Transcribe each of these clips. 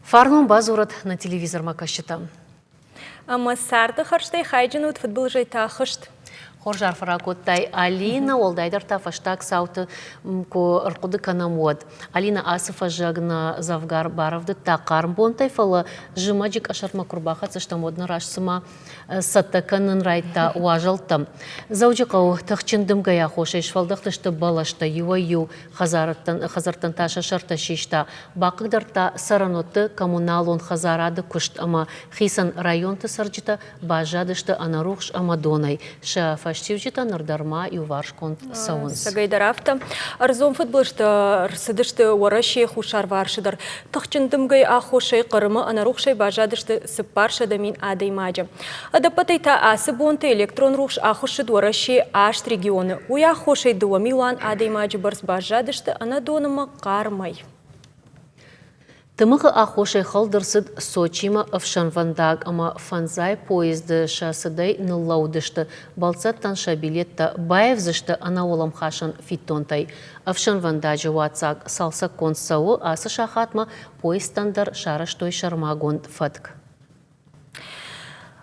Фарнон базурат на телевизор макашчыта. Амасарты харштай хайджинут футбол жайта хышт. Хоржар фаракоттай Алина олдайдар тафаштак сауты ко аркуды канамуад. Алина Асыфа жагна завгар баравды тақарм бонтай фала жымаджик ашарма курбаха цыштамодна рашсыма саттаканын райта уажалтым. Заужикау тахчындым гая хошай швалдақтышты балашта юаю хазартан таша шарта шишта. Бақыдарта сараноты коммуналон хазарады күшт ама хисан районты сарджита бажадышты анарухш амадонай. Штивчита нардарма и уваршкон саунс. Сагайдарафта. Арзон футболшта рсыдышты уараши хушар варшидар. Тахчындымгай ахошай қарымы анарухшай бажадышты сыпарша дамин адаймаджа. Адапатайта асы бонты электрон рухш ахушид уараши ашт регионы. Уя ахошай дуа Милан адаймаджа барс бажадышты анадоныма қармай. Тымығы ақошай қалдырсыд Сочима Авшанвандаг, ама фанзай поезды шасыдай ныллаудышты. Балцаттан шабилетта байевзышты анаолам хашан фитонтай. Авшанвандажы ватсак салса консауы асы шахатма поездандар шараштой шармагон фатк.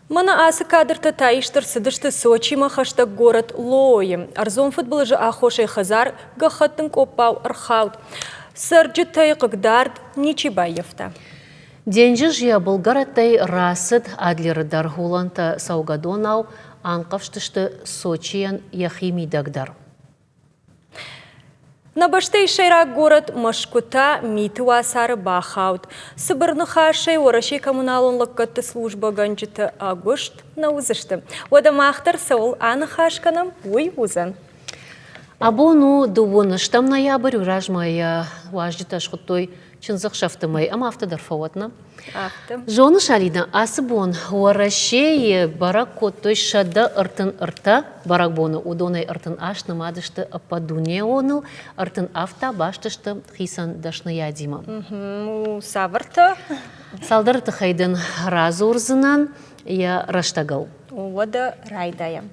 Мана асы кадрты таиштыр сыдышты Сочима хаштаг город Лои. Арзон футболы же ахошай хазар гахаттын коппау архаут. Сарджитай кагдард ничибаевта. Денжі жия Болгаратай расыд адлердар хуланта саугадонау анқавштышты Сочиян яхимидагдар. Набаштай шайра город Машкута митуа сары бахаут. Сыбырны хашай орашай коммуналонлық катты служба ганчыты агушт наузышты. Ода мақтар саул аны хашканам уй узан. Абону дуоныштам ноябрь уражмая важдиташ хутой чынзық шафтымай, ама автодар фауатна. Жоны шалина асыбон уарашей барак коттой шада ыртын ырта барак бону удонай ыртын ашны мадышты ападуне оныл ыртын авта баштышты хисан дашны ядима. Савырты? Салдырты хайдын разы урзынан я раштагал. Ода райдая.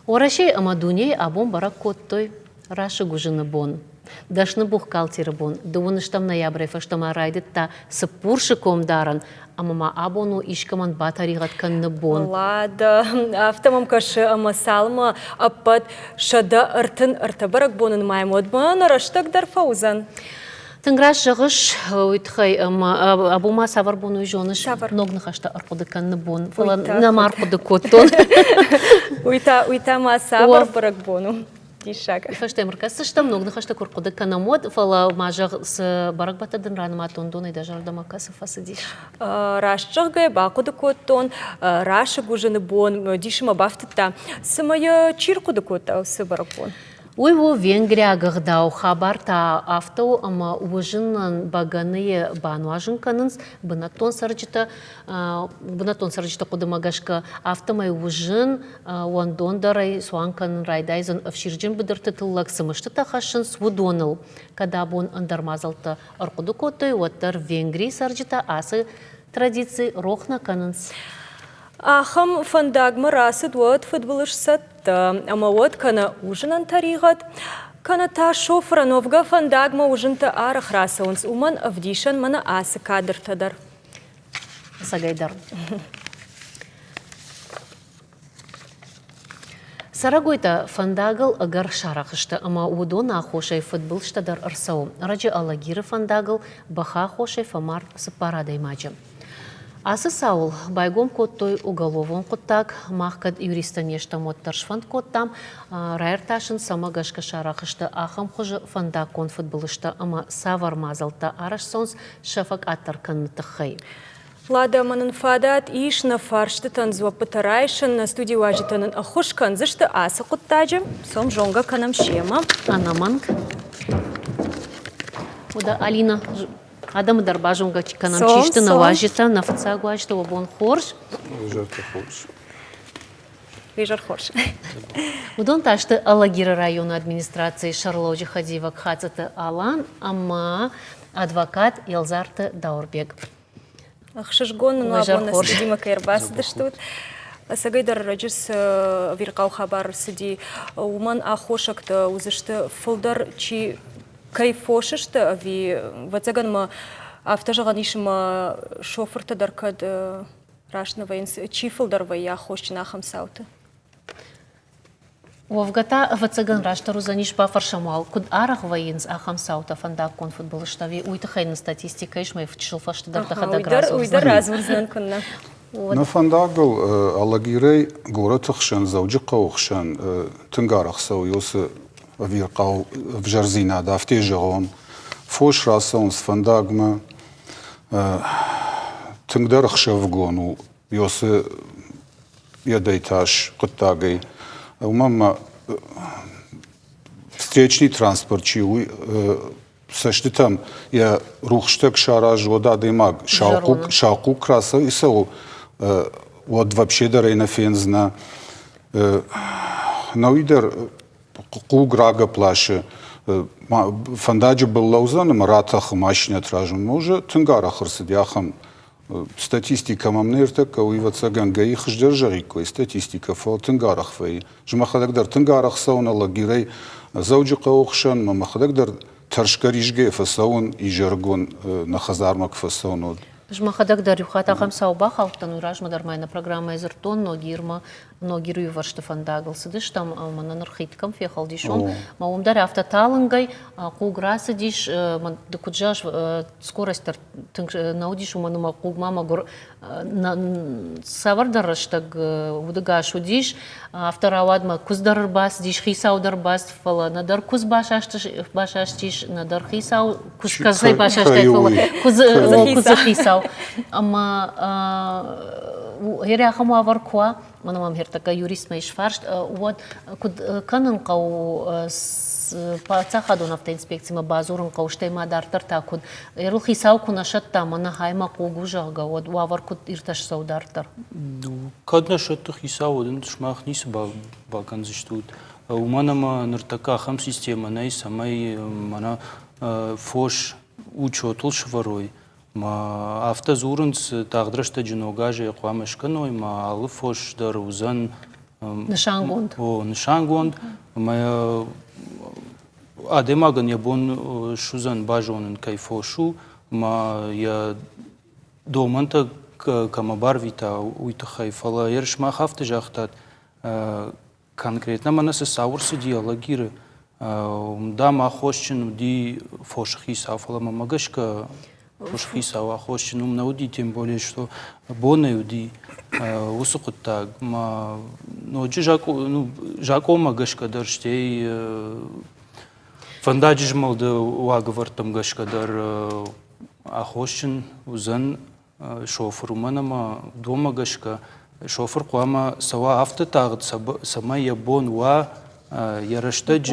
Орашей амадуней абон барак коттой рашы гужыны бон. Дашны бух калтиры бон. Дуыныштам ноябрь фаштама райды та сыпуршы комдаран. Амама абону ишкаман батаригат канны бон. Лада, автомам кашы амасалма аппат шада ыртын ырта барак бонын маймод бон раштагдар фаузан. Тыңграш жағыш үйтхай абума савар бону жоныш ногны хашта арқуды канны бон. Нам арқуды коттон. Уйта ма савар барак бону. Дишак. Фаштем ркасы штам ногны хашта корқуды канамод. Фала мажақ с барак батадын раныматон дон айда жардама касы фасы диш. Рашчық гай бақуды коттон, рашы гужыны бон, дишыма бафтыта. Сымая чирқуды котта сы барак бон. Уйво Венгрия гагдау хабарта автоу ама ужыннан баганые бануажын канынс бынатон сарджита кудымагашка автомай ужын уандондарай суанканын райдайзын авширджин быдырты тыллак сымышты тахашын свудоныл кадабон андармазалты аркуды котой уаттар Венгрии сарджита асы традиции рохна канынс. Ахам фандагма расы дуат футболыш сатта, ама вот кана ужинан таригат, кана та шофрановга фандагма ужинта арах раса унс уман авдишан мана асы кадр тадар. Сагайдар. Сарагойта фандагал агар шарахышты, ама удона хошай футбол штадар арсау. Раджи алагиры фандагал баха хошай фамар сапарадай маджа. Асы саул байгом коттой уголовон коттак, махкад юриста нешта моттарш фанд коттам, райрташын самагашка шарахышты ахам хожы фандакон футболышты, ама савар мазалта араш сонс шафак аттарканны тахай. Лада манын фадат иш на фаршты танзуа пытарайшын на студии важитанын ахушкан зышты асы коттаджы, сом жонга канам шема. Анаманг. Уда Алина Адам дарбажунга канам чишты на важита, на фацагу ажита обон хорш. Вижар хорш. Удон ташты Алагира района администрации Шарлоджи Хадиева Кхацаты Алан, ама адвокат Елзарты Даурбек. Ахшишгон, ну абон на студии Макаирбасы даштут. Сагайдар раджис виркау хабар сиди уман ахошакта узышты фылдар чи кайфошышты ви вацаган ма автожаган ишма шоферта даркад рашна вайнс чи фылдар вай ахошчина хамсауты. Вовгата вацаган раштару заниш бафаршамал куд арах вайнс ахамсаута фандак кон футболыштави уйтахайна статистика ишмай вчилфашты дартахадагразу. Уйдар разурзнан кунна. На фандагл алагирей горотахшан заужикаухшан тынгарахсау юсы виркау в жарзина да втежерон фош расаун с фандагма тынгарахшавгону юсы ядайташ куттагай умама встречный транспорт чиуй сашти там я рухштек шараж вода дымаг шалку краса и сау вот вообще дарейна фензна науидер куграга плаше фандаджи был лаузан маратах машина тражун може тынгара хырсыд яхам статистика мамнерта кауиваца гангаи хждержарико статистика фо тынгарах фей жмахадагдар тынгарах сауна лагирей заужи каухшан мамахадагдар таршкаришге фасаун и жаргон на хазармак фасаун. Жмахадак дарюхата хамсау бахалтан уражма дармайна программа изертон ногирма ногиру варшты фандагл сидиш там мананархиткам фехал дишон маумдар автоталангай куграсы диш докуджаш скорость наудиш уманума кугмама гор савардараштаг удагаш удиш авторавадма куздарбас диш хисаударбас фала надар куз башаштиш надар хисау кузказай башаштай фала кузахисау ама هيرا خموا وركوا أنا ما مهرتك يوريست ما يشفرش وود كد كانن قو باتخذوا نفط إنسبكتي ما بازورن قوشتي ما دارتر تاكد يروح يساو كنا شتى منا هاي ما قوجو جاga وود وافر كد إرتاش سو دارتر. كادنا شتى خيساو دن تشماخ نيس باكن زشتود ومانا ما نرتكا خم سيستيما نايس هماي مانا فوش учетул шварой. ما автозурунс тагдрашта джиногаже қуамашканой ма алыфош дар узан нишангонд. О нишангонд ма адемаган ябон шузан бажонын кайфошу ма я доманта камабар вита уйта хайфала ершма хафта жахтат конкретно манасы саурсы диалогиры да ма хошчин ди фошхи сафала мамагашка Пушхисава хочет науди, тем более, что бонеуди усукуттаг, но жакома гашкадар штей фандаджмал да уаговартам гашкадар ахошин узан шофер уманама дома гашка шофер куама сава автотагд сама ябон ва ярыштач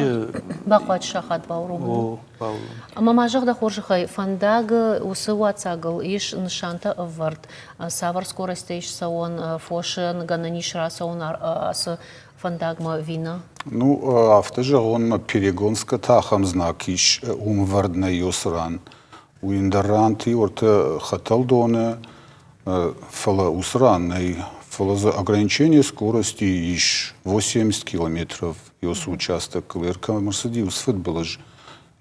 бақуат шахат бауру. Ама мажық да хоржықай фандаг усы вацагыл иш нышанта вард савар скорости иш сауан фошен гананиш расаун асы фандагма вина. Ну автожагон перегонска тахам знак иш умвардна юсран уиндаранти орта хаталдоне фала усран за ограничение скорости иш 80 километров ёс участок лерка Мерседиус футболаж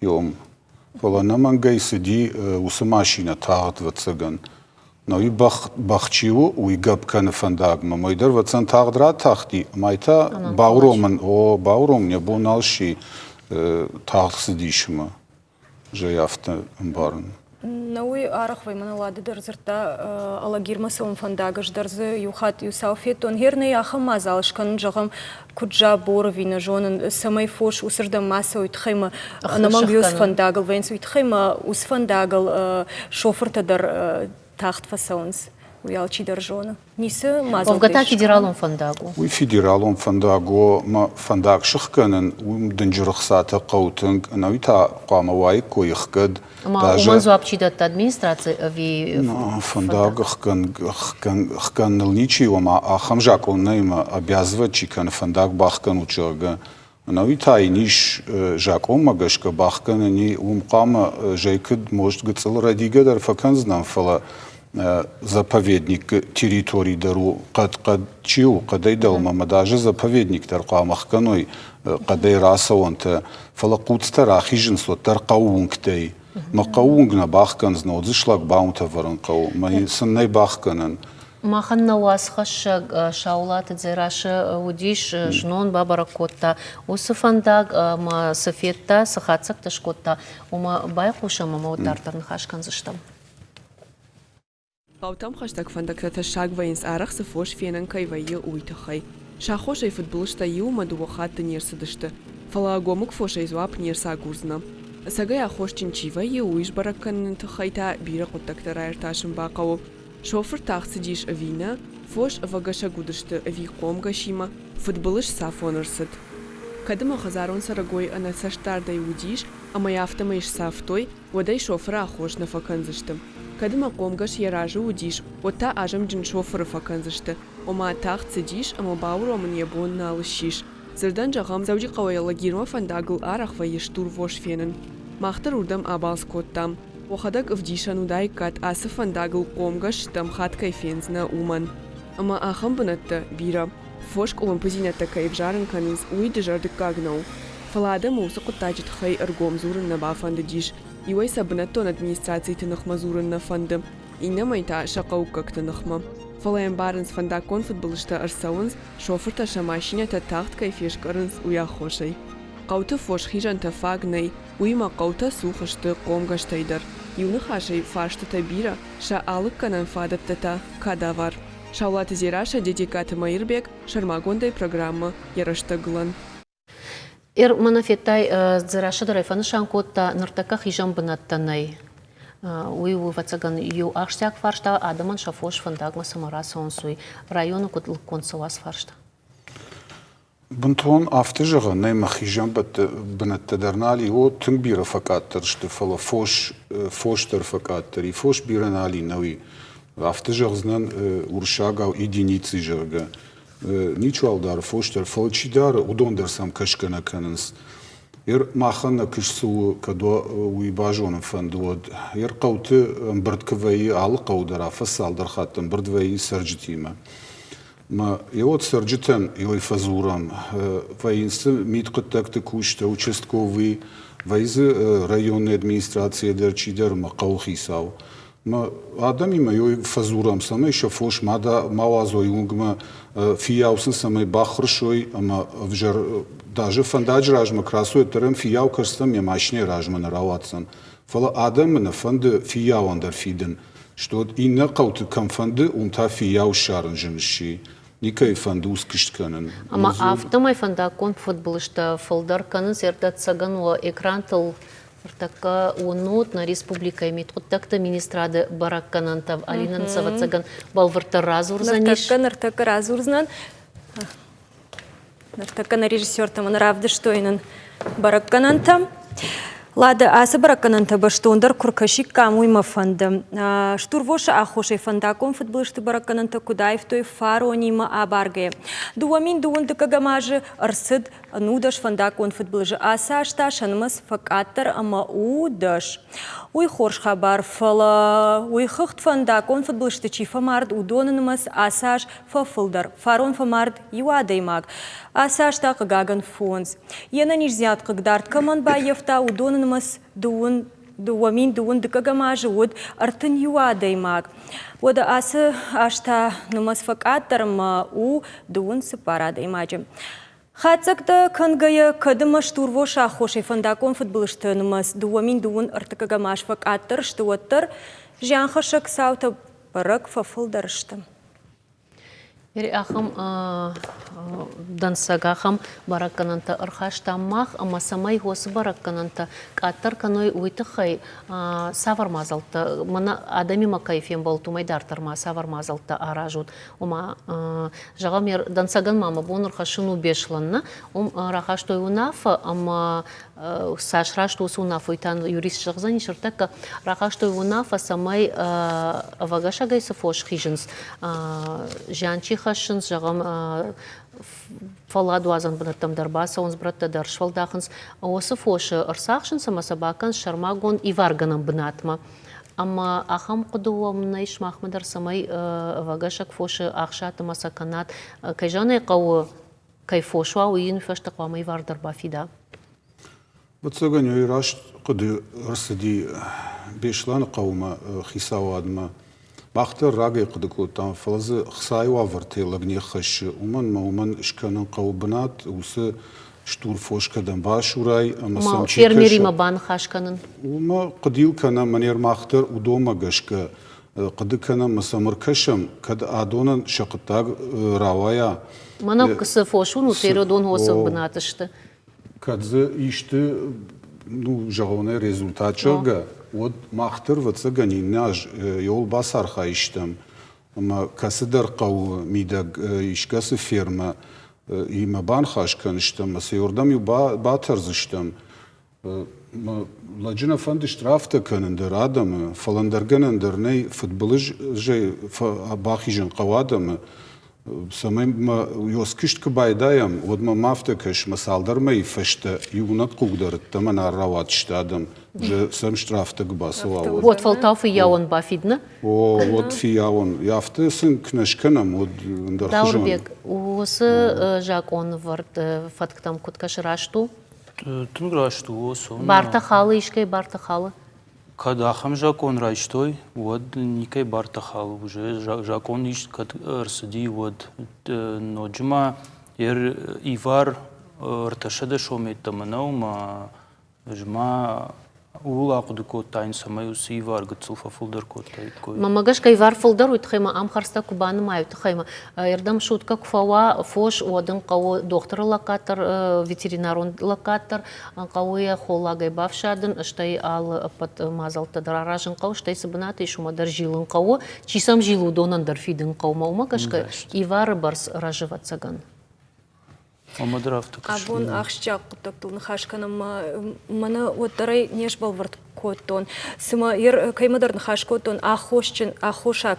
ём фала намангай сиди усы машина тагт вацаган но и бахчиу уй габкан фандагма майдар вацан тагдра тахти майта бауроман о бауром не боналши тагт сидишма жаяфта барн. Науи арахвай маналады дарзырта алагирма саун фандагаш дарзы юхат юсауфет он херный ахама залшкан жагам куджа боровина жонын самай фош усырда маса уйтхайма намаг юс фандагал венс уйтхайма ус фандагал шоферта дар тахт фасаунс уялчи дар жона нисы мазал Вовгата федералом фандагу. Уй федералом фандаго ма фандаг шахканен уй дэнджирахсата qauteng науита qamawai koykhgad Ама уманзу апчидат администрации ви фандаг хкан ничи ума ахамжак он нейма обязывать чикан фандаг бахкан учага науита иниш жаком магашка бахкан ни умqama жайкд может гцэл радига дар факан знам фала заповедник территории дару قد чиу قد يدلما ما даже заповедник ترقى مخكنوي قد راسه وانت فلقوت ترى خيجن صوت ترقون كتي ما قووننا باخكن زنو زشلاك باونتا فرنقو ما سني باخكنن Маханна уасхаш шаулат дзераше удиш жнон бабаракотта усыфандаг ма софетта сахацак ташкотта ума байхуша мама утартарн хашкан зыштам. Qautam hashtag fandakta shagvains arach se fosh fienen kai vaye uitachai. Shachoshay futbolista yuma du wakhat nirsidishti. Fala gomuk foshay zwap nirsa gurzna. Sagaya khoshchin chiva ye uish barakan tkhayta bira qotakta rairtashin baqaw. Шофер тахсидиш авина, фош вагаша гудышты ави комгашима, футболыш сафонерсыт. Кадыма хазарон сарагой ана саштардай удиш, а моя автомаиш сафтой, водай шофера ахош на факанзышты. Кадыма комгаш яражу удиш, вот та ажам джин шофера факанзышты. Ома тахсидиш, ама бауру аман ябон на алышиш. Зердан жагам завжди қауайла гирма фандагл арах ваештур вош фенен. Махтар урдам абал скоттам. وخدك افديشان وداي كات اسفن داغل قومغش تم خات كيفينزنا اومن اما اخم بنت بيرا فوشك اوم بزينتا كيف جارن كانز وي دجرد كاغنو فلاده موسى قطاجت خي ارغوم زورن نبا فندجيش يوي سبنتون ادمنستراتسي تنخ مزورن نفند انما يتا شقو ككت نخما فلاين بارنس فندا كون فوتبولشتا ارساونز شوفرتا شماشينه تاخت كيفيش كرنس ويا خوشي قوت فوش خيجان تفاغني ويما قوت سوخشت قومغشتيدر يونخاشي فاشت تبيرا شا алык канан фадаттата кадавар. Шаулат зираша дедикат Майырбек Шармагондай программа Яраштаглан. Манафетай зираша дарайфаны шанкотта ныртака хижам бынаттанай. Уйву вацаган ю ахштяк фаршта адаман шафош фандагма самараса онсуй. Району кутлык консуас фаршта. بنتون افتجغ نيم خيجان بنت درنالي او تنبير فقط ترشت فلا فوش تر فقط تري فوش بيرنالي نوي افتجغ زنن ورشاغا единицы жага ничуал дар фош тер фалчидар удон дерсам кашкана канс махана кишсу кадо уи бажон фандуод قوت برдквей ал قودرا فسال در خاتم برдвей саржитима ما يود سرجتن يوي فزورام فاينس ميت قتك كوشتا участковый вайз районной администрации дерчидер ما قوخي ساو ما آدمی ما یوی فزورم سامی شفوش مادا موازوی اونگما فیاوسن سامی باخرشوی اما وجر даже فنداج راجم کراسوی ترم فیاو کرستم یا ماشینی راجم نراواتسن فلا آدم من فند فیاو اندر فیدن شتود این نقوت کم فند اون تا فیاو شارن جمشی نیکای فندوس کشت کنن اما автомай фанда кон футболышта фолдар канын сердат саган о экран тыл Така унут на республика имеет вот так-то министрады баракканантав алинан савацаган балварта разурзаниш. Нартака разурзнан. Нартака на режиссер там нравды что инан баракканантам. Лада аса бараккананта баштондар куркашик камуй мафанда. Штурвоша ахошей фандаком футболышты бараккананта кудай в той фаронима абарге. Дуамин дуун декагамажи арсыд нудаш фандакон футболыжы аса ашта шанмас факаттар ама удаш. Уй хорш хабар фала уй хыхт фандакон футболышты чифа мард удонанмас асаш фафылдар. Фарон фамард юадаймаг. Асаш та кагаган фонз. Ена нижзят кагдарт каман баевта удонанмас дуамин дуун декагамажи уд артын юадаймаг. Ода асы ашта нумас факаттар ама у дуун сепарадаймаджи. Хацакта кангая кадыма штурвоша хошей фандакон футболышты нумас дуамин дуун артыкагамаш факаттар штуаттар жанхашак саута барак фафылдарышты. Ери ахам дансагахам бараккананта архаштаммах, ама самай хосы бараккананта каттар каной уйтахай савармазалта. Мана адами макайфем болтумай дартарма савармазалта аражут. Ома жагамер дансаган мама бонур хашыну бешланна. Рахаштой унафа, ама сашрашту сунафу итан юрист жагзани шыртака рахаштой унафа самай авагашагай сафош хижинс жанчи хашинс жагам фаладу азан бнаттам дарбаса онс братта даршвалдахынс осы фошы ырсахшын сама сабакан шармагон иварганам бнатма Ама ахам қудуамна иш махмадар самай вагашак фоши ахшат масаканат кайжаны қау кайфошва уин фашта қамай вардар бафида. Вот саганю и раш قد رصدي بيشلان قوما خيساوادما باختر راقي قد كوتان فلز خساي وافرتي لغني خش ومن اشكانن قو بنات وس شتور فوش كدن باشوراي اما ما سمشي فيرميري ما بان خاشكنن وما قديو كان منير ماختر ودوما غشك قد كان مسمر كشم كد ادونن شقتاغ راوايا مانا قصة فوشون وسيرو دون هوسو بناتشت كدز يشت ну жагоне результатчага вот махтыр ватса ганинаж yol basar xayiştem ama kasıdar qav midag işkası firma ima ban xaşkanıştem mas yordam yu batırzıştem ma lacına fand strafta können der adam falandergenen der ne futbolij je baxijin qawadam Самым ёскишт кбайдаям, вот ма мафтекаш масалдар май фашта югнат кугдар таман аррават штадам, же сам штрафта гбасова. Вот фалтав и яон бафидна. О, вот фияон. Яфты сын кнашканам, вот ндархужон. Даурбек, усы жакон вард фатктам куткаш рашту. Тынграшту осон. Барта халы ишкай барта халы. Когда хам жакон райштой, вот никай бартахал уже жакон иш кад рсди вот ноджма ивар рташада шометаманау ма жма ула кудко тайн самаю ивар гцулфа фулдер котай. Мамагаш кай вар фулдер уйтхайма ам харста кубаны май уйтхайма. Ердам шутка кфава фош одын кау доктор лакатор ветеринарон лакатор кауя холагай бавшадын штай ал пат мазалта дараражын кау штай сабната ишумадар жилын кау чисам жилу донандар фидын кау маумагашка ивар барс ражыватсаган. Абон ахшчак токтун хашканам мана оттарай неш балвард коттон сыма ер каймадарн хашкоттон ахошак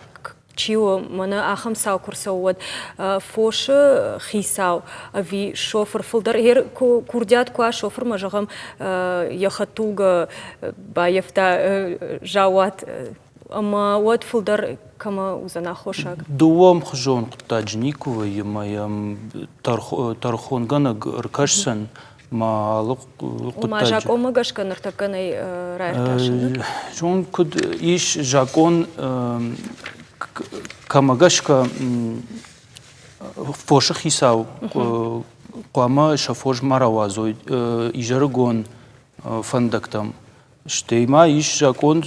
чио мана ахам сау курсауад фошы хисау ви шофер фулдар ер курдят куа шофер мажагам яхатуга баевта жауат ама вот фулдар кама узана хошак. Дуам хжон таджникова ямаям тархонгана ркашсан малык Мажак омагашка нартаканай райташын. Жон куд иш жакон камагашка фоша хисау кама шафош маравазой ижаргон фандактам Штейма иш жакон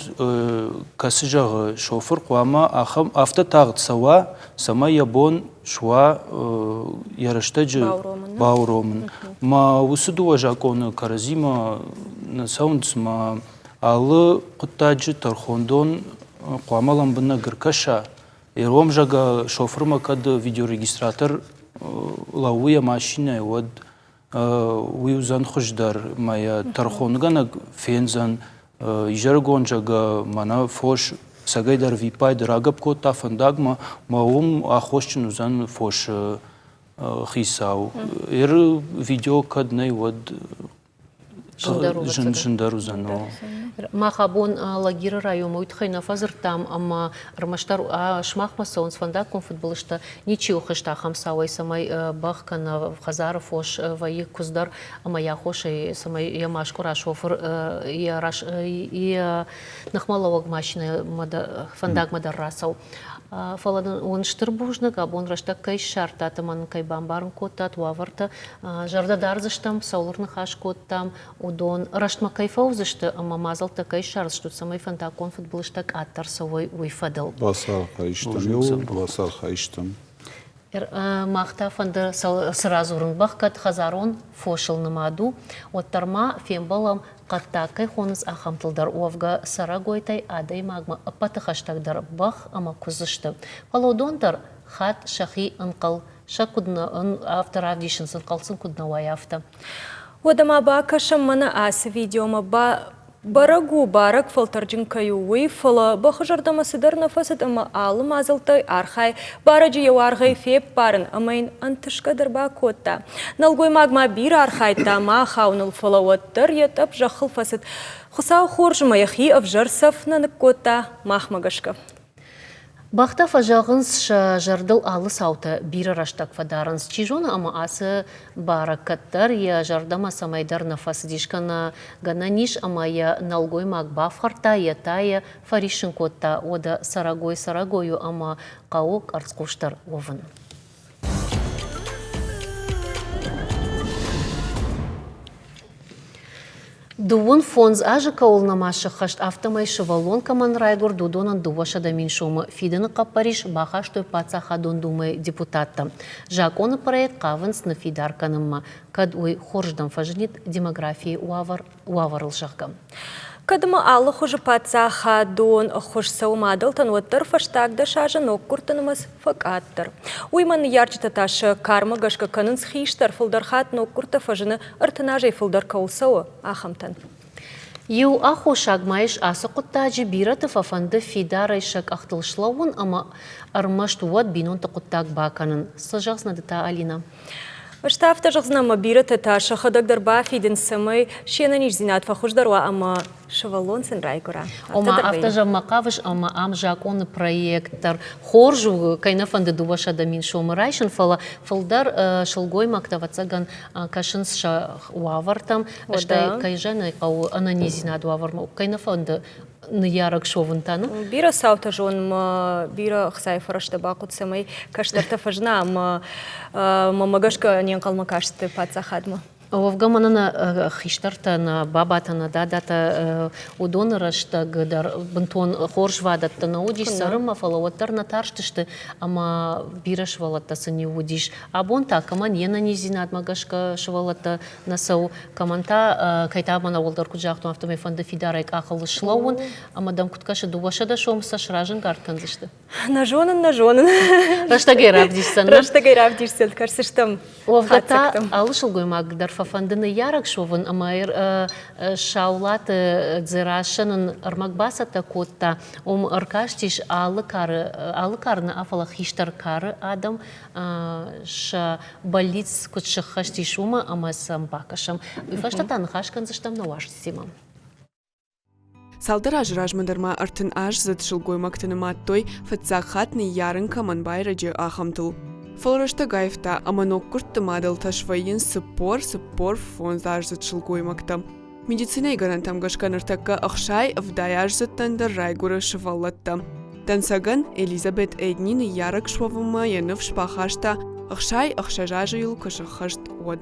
касыжагы шофер куама ахам автотагт сава сама ябон шва ярыштаджы бауромын. Ма усудуа жакон каразима на саундсма алы куттаджы тархондон куама ламбына гыркаша. Иром жага шоферма кад видеорегистратор лауя машина вот уюзан хуждар моя тархонгана фензан ижаргонжага мана фош сагайдар випай драгап кота фандагма маум ахошчин узан фош хисау видео кадней вот жындарузано Махабон лагиры райома уйтхайна фазыр там, ама рамаштар шмахмаса он сфандакон футболышта ничего хышта хамсавай самай бахкана Хазаров ош ваи куздар, ама я хошай самай ямашкура шофер и нахмаловок машина фандак мадар расау. Фаладан он штырбужнак, абон рашта кай шарта, атаман кай бамбарн коттат, уаварта, жардадар заштам, саулурны хаш коттам, удон раштма кайфау зашта, ама мазалта кай шар, что самай фантакон футболыштак аттар савой уйфадал. Басар хайштам, басар хайштам. Махта фанда сразу рынбах кат Хазарон фошыл намаду, оттарма фембалам Каттакай хоныз ахамтылдар уавга сарагойтай адай магма апаты хаштагдар бах ама кузышты. Палаудондар хат шахи анқал шакудна авторавдишін сынқалсын кудна ваяфта. Одама ба кашам мана асы видеома ба барагу барак фалтарджин каюуи фала бахажардама сыдар нафасат ама алым азылтай архай бараджи яу архай феп барын амайн антышкадар ба котта. Налгой магма бир архай тама хауныл фала оттар ятап жахыл фасат Хусау хоржыма яхи авжарсов на накота махмагашка. Бахта фажағынс жардыл алы сауты бирі раштак фадарынс. Чижона ама асы баракаттар я жардама самайдар нафасы дишкана гана ниш ама я налгой мак бафхарта я тая фаришын котта ода сарагою ама қауық арцкуштар овын. Дуон фонз ажы каулнамашы хашт автомай шывалон каман райгур дудонан дуваша да миншумы. Фидыны қаппариш баха штой паца хадон думай депутатта. Жаконы проект кавынс на фидарканымма. Кад уй хорждан фажнит демографии уаварыл жаққа. Кадыма алы хужы паца хадон хуш саумадыл тануаттыр фаштагда шажы ноккуртанымыз факаттыр. Уйман ярчыта ташы карма гашка канынс хиштар фылдархат ноккурта фажыны ыртынажай фылдар каулсауы ахамтан. Ю аху шагмайш асы құттажы бираты фафанды фидарайшак ақтылшлауын ама армаштуат бинон тұқыттаг баканын. Сажақсына дыта Алина. Штафта жығзнама бираты ташы хадагдар бафиден самай шенаниш зинат фахуждарва ама шавалон сын райгура. Ома автожаммақавыш ама ам жаконы проекттар хоржу кайнафанды дуваша да мин шомы райшын фалдар шылгой мактавацаган кашынс ша уавартам аштай кайжаны қау ананезинат уаварма кайнафанды ярак шовынтаны. Бира саута жон бира хсай фарашта бақут самай каштарта фажна ама магашка нен қалма кашты паца хадма. Овгаманана хиштартана бабатана дадата удонырашта гдар бунтон хоржвадатта наудиш сарыма фалаваттар натарштышты ама бираш валатта сани удиш абон та каман ена низинат магашка швалатта насау каманта кайтабана волдар куджахту автомай фанда фидарайк ахалы шлаун ама дам куткаша дувашада шомса шражын гартканзышты нажонын раштагай равдишсан карсыштам овгата алышылгой магдар фандыны ярак шовын амайр шаулаты дзерашынын армакбасата котта аркаштиш алыкарны афала хиштар кары адам ша балиц кутшахаштиш ума амасам бакашам вифаштатан хашканзыштам наваш симам. Салдар ажражмадарма артын аж затшылгой мактыныма той фатсахатны ярын каман байраджы ахамтыл. Фалрашта гайфта аманок куртты мадал ташвайын сыппор фонзаж затшылгой макта. Медицинай гарантам гашканыртакка ахшай вдай аж заттандар райгура шываллатта. Тансаган Элизабет Эднины ярак швавыма яныв шпахашта ахшай ахшажажы юл кашахашт од.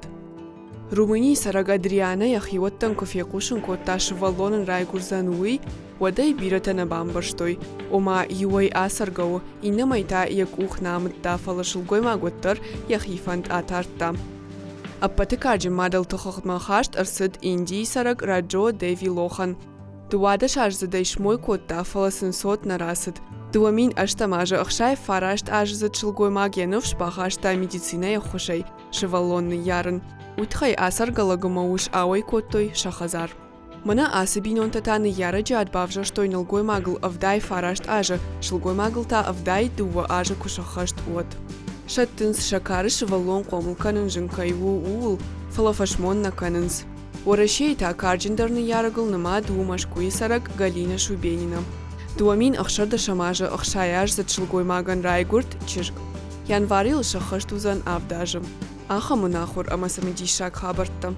Румыний Сарагадриана яхиоттан кофекушын котта шываллонын райгурзануи Waday biratana bambarshtoy. Oma yuay asargau inamaita yak namıtta falaşılgoy magottar yaxifant atartta. Appatikajı madal tuxuqma xasht arsıd indi sarag rajo Devi Lohan. Duada şarjıda işmoy kotta falasın sot narasıd. Duamin aştamajı axşay farasht ajızı çılgoy magyanov şpaxashta medicina yaxuşay şıvallonny yarın. Uitxay asargalagıma uş away kottoy şaxazar. Мана асыбинон татаны ярачы адбавжа штой налгой магл авдай фарашт ажа, шылгой магл та авдай дува ажа кушахашт от. Шаттынс шакарыш валон комулканын жынкайву уул, фалафашмон на канынс. Орашей та карджиндарны ярагыл нама дуумашкуи сарак Галина Шубенина. Дуамин ахшарда шамажа ахшаяж за шылгой маган райгурт чирг. Январил шахашт узан авдажым. Аха мунахур амасамидишак хабартта.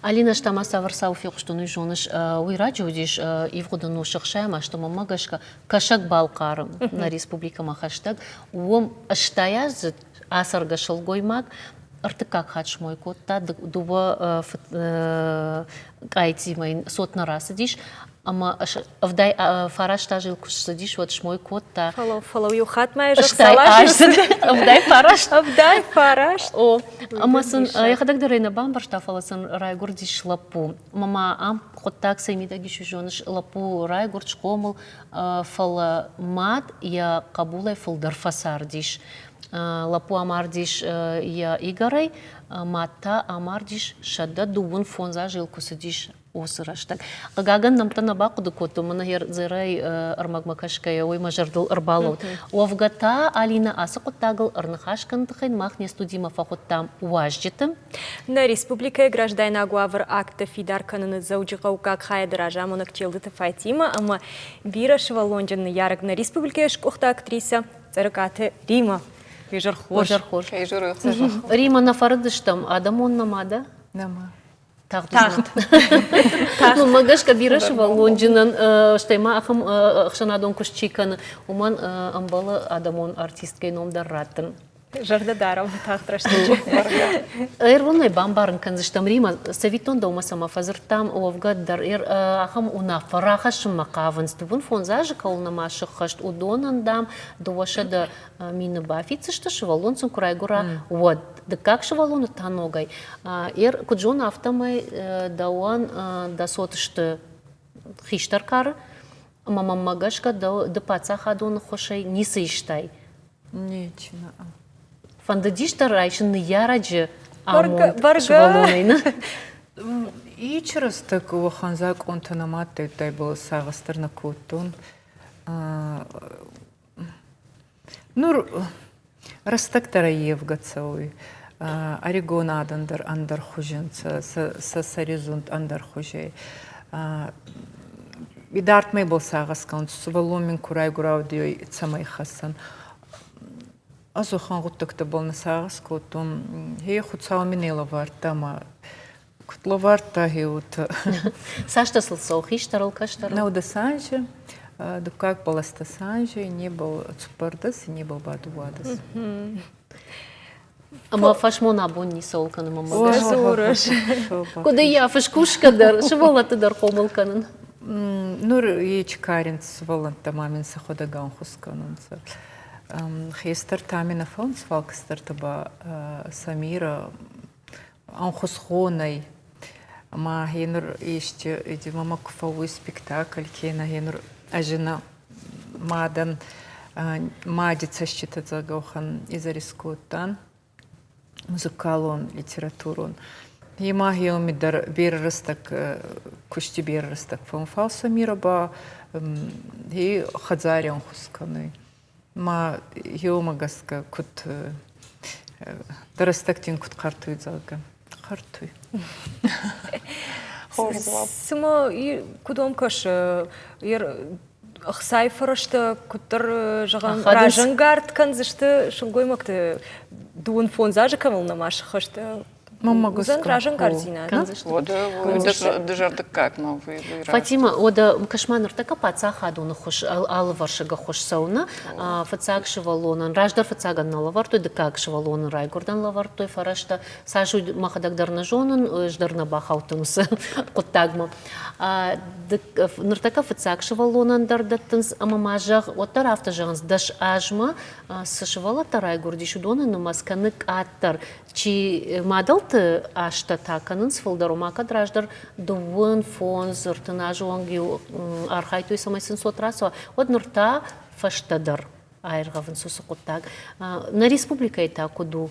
Алина штама саварсау фиqshtuny жоныш уйраджудиш ивгудыну шықшайма штама магашка кашак балқарым на республика махаштаг уом аштаязы асарга шылгоймаг артыкак хатшмой котта дува кайтимайн сотна расы диш ама авдай фараш тажил кушсадиш вот шмой котта фалау юхат майжа авдай фараш о амасын яхадак дарайна бамбаршта фаласын райгурдиш лапу мама ам коттак саймидагиш жоныш лапу райгурдш комыл фала мат я кабулай фулдар фасардиш лапу амардиш я игарай мата амардиш шадда дувун фонза жил кусадиш осыраштак. Гаган намтана бақуды коту, мына хер зырай армагмакашкая ой мажардыл арбалаут. Овгата Алина асы құттағыл арнахашкан тықын махне студима фахуттам уажжетім. На республика граждайна гуавр акта фидар кананы заудžiqa как хая дража монактилдыты Фатима, ама бира швалонжын ярык на республика шкухта актриса царкаты Рима. Вижар хош. Рима на фардыштам, адамон намада? Нама. Тағдызна. Ну, магашка бирашева Лонжинан, штайма ахам ахшанадон кушчиканы, уман амбалы адамон артисткай номдар раттын. Жарда даром тахтрашты. Эрвонай бамбарын канзыштам Рима, савитон да умасама фазыртам овгаддар, ахам уна фарахашым мақавынстыбын фонзажы каулнама шыққашт удонандам, дуашада мины бафицышты шывалонсын курайгура вот. Да как шывалоны таногай. Куджон автомай дауан да сотышты хиштаркары, мамам магашка да пацахадоны хошай нисы иштай. Нечина. Фандадиштар райшын яраджы Барга. амон шывалонайны. И через так у ханзак он танаматы тай был сагастер на кутун. Ну растактара евгацауй. Орегон адандар андар хуженца с саризунт андар хужей. Идарт мей был сагаскан суваломин курай гураудиой цамай хасан. Азухан гуттакта был на сагаску том хе хуцау минела вартама кутловарта хеут. Сашта слцол хиштарал каштарал. На удасанже, да как был астасанже, не был цупардас и не был бадуадас. Ама фашмон абон не солканы мама. Зурыш. Куда я фашкушкадар, шывалаты дар хомылканын. Нур ечкаринц воланта мамин сахода ганхусканунца. Хейстер тамина фон свалкстер таба самира анхусхонай. Ма хейнур еште иди мама куфауи спектакль кейна хейнур ажина мадан мадица считать загохан изарискутан. Музыкалон, литературон. И магия умидар беррастак, кушти беррастак фонфал самира ба и хадзарион хусканы. Ма йомагаска кут дарастактин кут картуй зага. Картуй. Сыма кудом каш Ахсайфарашты куттар жаған ражангард канзышты шылгоймакты дуын фонзажы камылна машықышты. Мама Узан ражангардина. Дежарды как новый. Фатима, ода кашманыр така пацах адуны хош алываршыга хош сауна, фацак шывалонын, раждар фацаган налавартой, да как шывалонын райгордан лавартой, фарашта сажу махадагдарна жонын, ждарна бахаутынсы құттагма. Ныртака фацак шывалонын дардаттынс, амамажақ, оттар автожағынс даш ажма, сышывалата райгорди шудонын, масканык аттар, чи мадалты ашта таканын сфылдарумака драждар дуын фон зыртына жуанги архайтуй самайсын сотрасо од нырта фаштадар айырғавын сусы құттаг. На республика айта куду?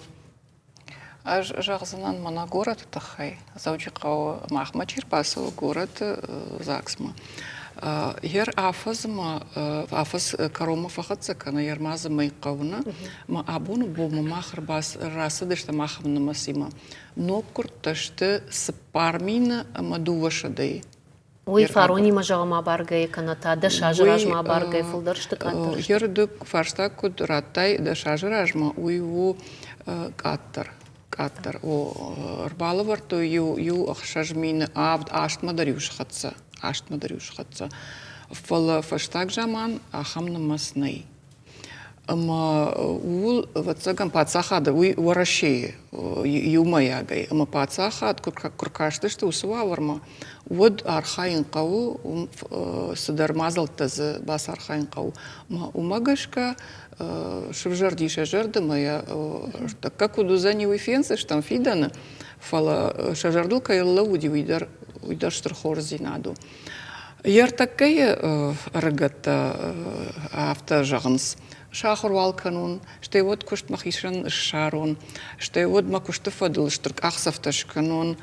Жағзынан мана город тахай. Заудžiqau Махмачир пасыл город Заксма. Ер афазма афаз карома фахатса кана ярмазы майқауна ма абуну бу махр бас расыдышта махамны масима но курташты спармина мадувашадей Ой, фарони мажама баргай каната, да шажражма баргай фулдаршты каттар. Ер дuk фаршта куд раттай да шажражма уйву каттар. Каттар о рбалаварто ю ахшажмин абд аштмадарюш хатса. Аштмадарюш хатса. Фала фаштаг жаман ахамна масный. Ама ул ватсаган пацахада уй варашей юмаягай. Ама пацахад куркаштышты усуаварма. Вот архаин кау садармазал таз бас архаин кау. Ма умагашка шевжарди шажарда моя как удузани уйфенсы штам фидана фала шажардул кайла уди уйдар штрхорзинаду. Яр такая рагата автожагнс. Шахур валканун, что вот кушт махишан шарун, что вот макушты фадл штрк ахсафташ канун,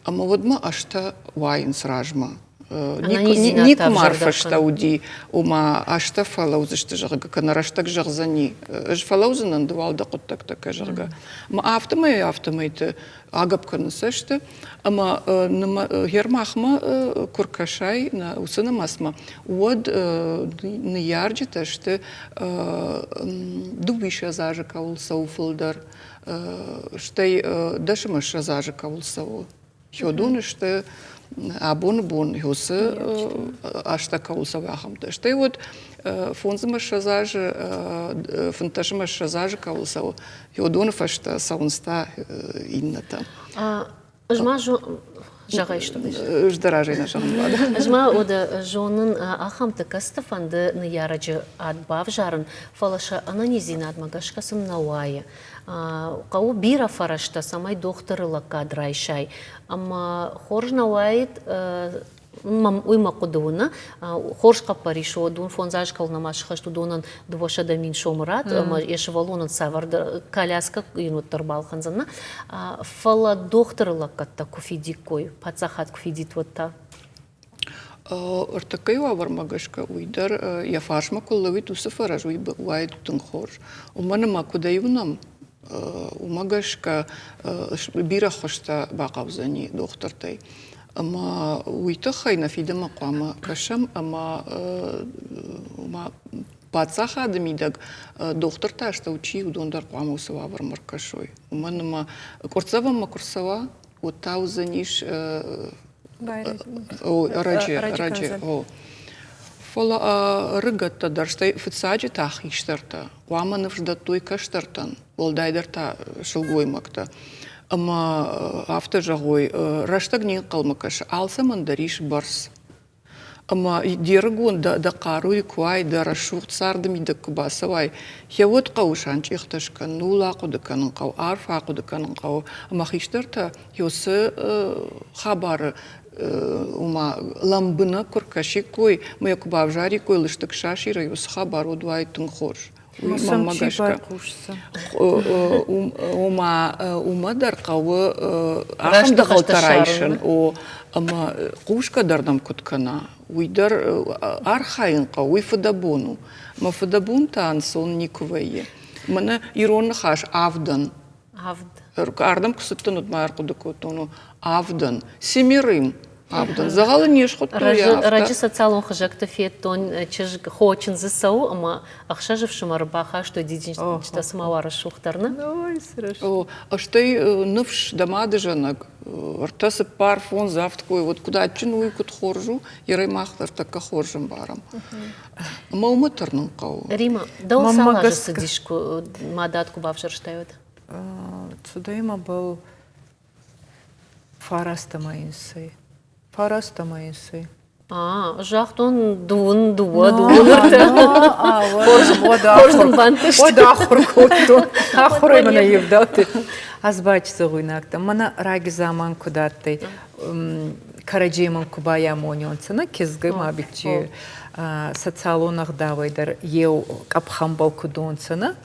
Ама водма ашта вайн сражма. не зина Ник тав марфа жардакан. штауди, ума ашта фалаузы шты жырга, канараштак жырзани. Ж фалаузынан дувалда құттак така жырга. Ма автомайты агапканы сашты, ама гермахма куркашай на усына масма. Уод на ярджита шты дубиша зажа каулса уфылдар, штай дашымаша зажа каулса у. Хёдуны шты бун юсы ашта каулса вахамда. Штай вот фонзыма шазажы, фанташыма шазажы каулса у. Хёдуны фашта саунста инната. Жма жағай что дейш? Ждаражайна жағымлады. Жма ода жонын ахамты кастафанды на яраджы адбав жарын фалаша ананизина адмагашкасым науайы. Қау бира фарашта самай докторыла кадрайшай. Ама хорж науайт уйма кудуна хорж капаришо дун фонзаж калнамаш хашту донан двоша да мин шомрат ама ешвалонан саварда коляска инут тарбалханзана фала докторыла катта куфидикой пацахат куфидит вот та Артакай вармагашка уйдар яфашма куллавит усафараж уйбай тун хорж. Умана макудаюнам умагашка бира хошта бақавзани доктортай. Ама уйтахай на фидама қама кашам, ама пацаха адамидаг доктор ташта учи удондар қама усава вармаркашой. Уманама курсава курсава утаузаниш раджи. Фала рыгатта дарштай фицаджи тахиштарта. Уаманов ждатой каштартан. Волдайдарта шылгоймакта. Ама автожагой раштагни қалмакаш. Алса мандариш барс. Ама диргун да қаруй куай да рашуқ цардами да кубасавай. Хевот қаушанч ихташкан. Нула қудыканын қау. Арфа қудыканын қау. Ама хиштарта йосы хабары ума ламбына куркаши кой, моя кубавжари кой лыштык шашира юс хабар удвай тунхош. Масамчи кушса. Ума дар кавы ахамда халтарайшын. Ама кушка дарнам куткана. Уйдар архайын кау, уй фадабону. Ма фадабон таан сон никувайе. Мана иронны хаш авдан. Ардам кусыттын утмайар кудыкотуну авдан. Семерым. Авдан. Загалы неш хотуя. Раджи социалон хажакта феттон чиж хочин зысау, ама ахша жившим арбаха, что дидин чта самавара шухтарна. Ой, страшно. А что и нывш дамады жанак. Артасы пар фон завткой. Вот куда чинуй кут хоржу, ярай махтар така хоржым барам. Ама уматарнын кау. Рима, да он салажа садишку мадатку бавшар штайот? Цудайма был фараста майынсы. Жақтон дуын. Хоржын бантыш. Ода ахыр коттон. Ахыр имана евдаты. Азбачсы гуйнакта. Мана раги заман кудаттай. Караджейман кубая монионсына кезгай мабичи социалонах давайдар ев капхамбал кудонсына.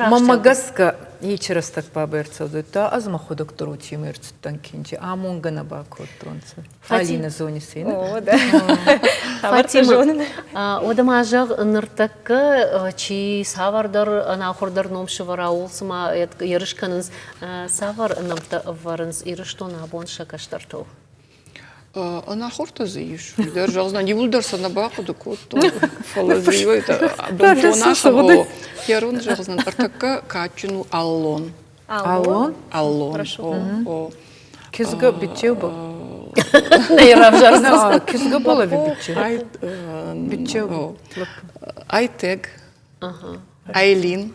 Мамагаска ечерастак баберцауды. Та азма ходоктору чимерцуттан кинчи. Амонгана бакоттонсы. Фалина зони сына. О, да. Фатима, одама жақ ныртакка чи савардар нахурдар номшывара олсыма ерышканыз савар намта варыныз ерыштон абон шакаштартау. Она хорта заиш. Держал на невульдар санабаку да котто. Фалазио это донтонахо. Херун жахзан артака качину аллон. Аллон? Аллон. Хорошо. Кезга бичеу был. Нейравжарсыз. Кезга была бичеу. Бичеу. Айтег. Айлин.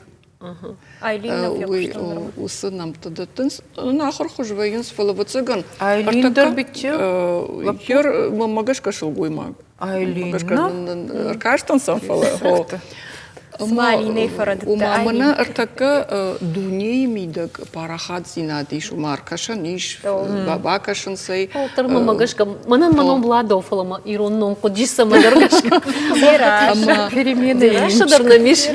Айлин усы нам тадатын нахыр хужвайын сфалавацыган. Айлин дар бичеу. Хер мамагашка шылгуйма. Айлин. Аркаштан санфала. Смалиней фарадыта. Умамана артака дуней мидак парахат зинадиш умаркашан иш бабакашан сай. Олтар мамагашка. Манан манон бладофалама иронном кудиса мадаргашка. Раша. Перемены. Раша дарнамиш.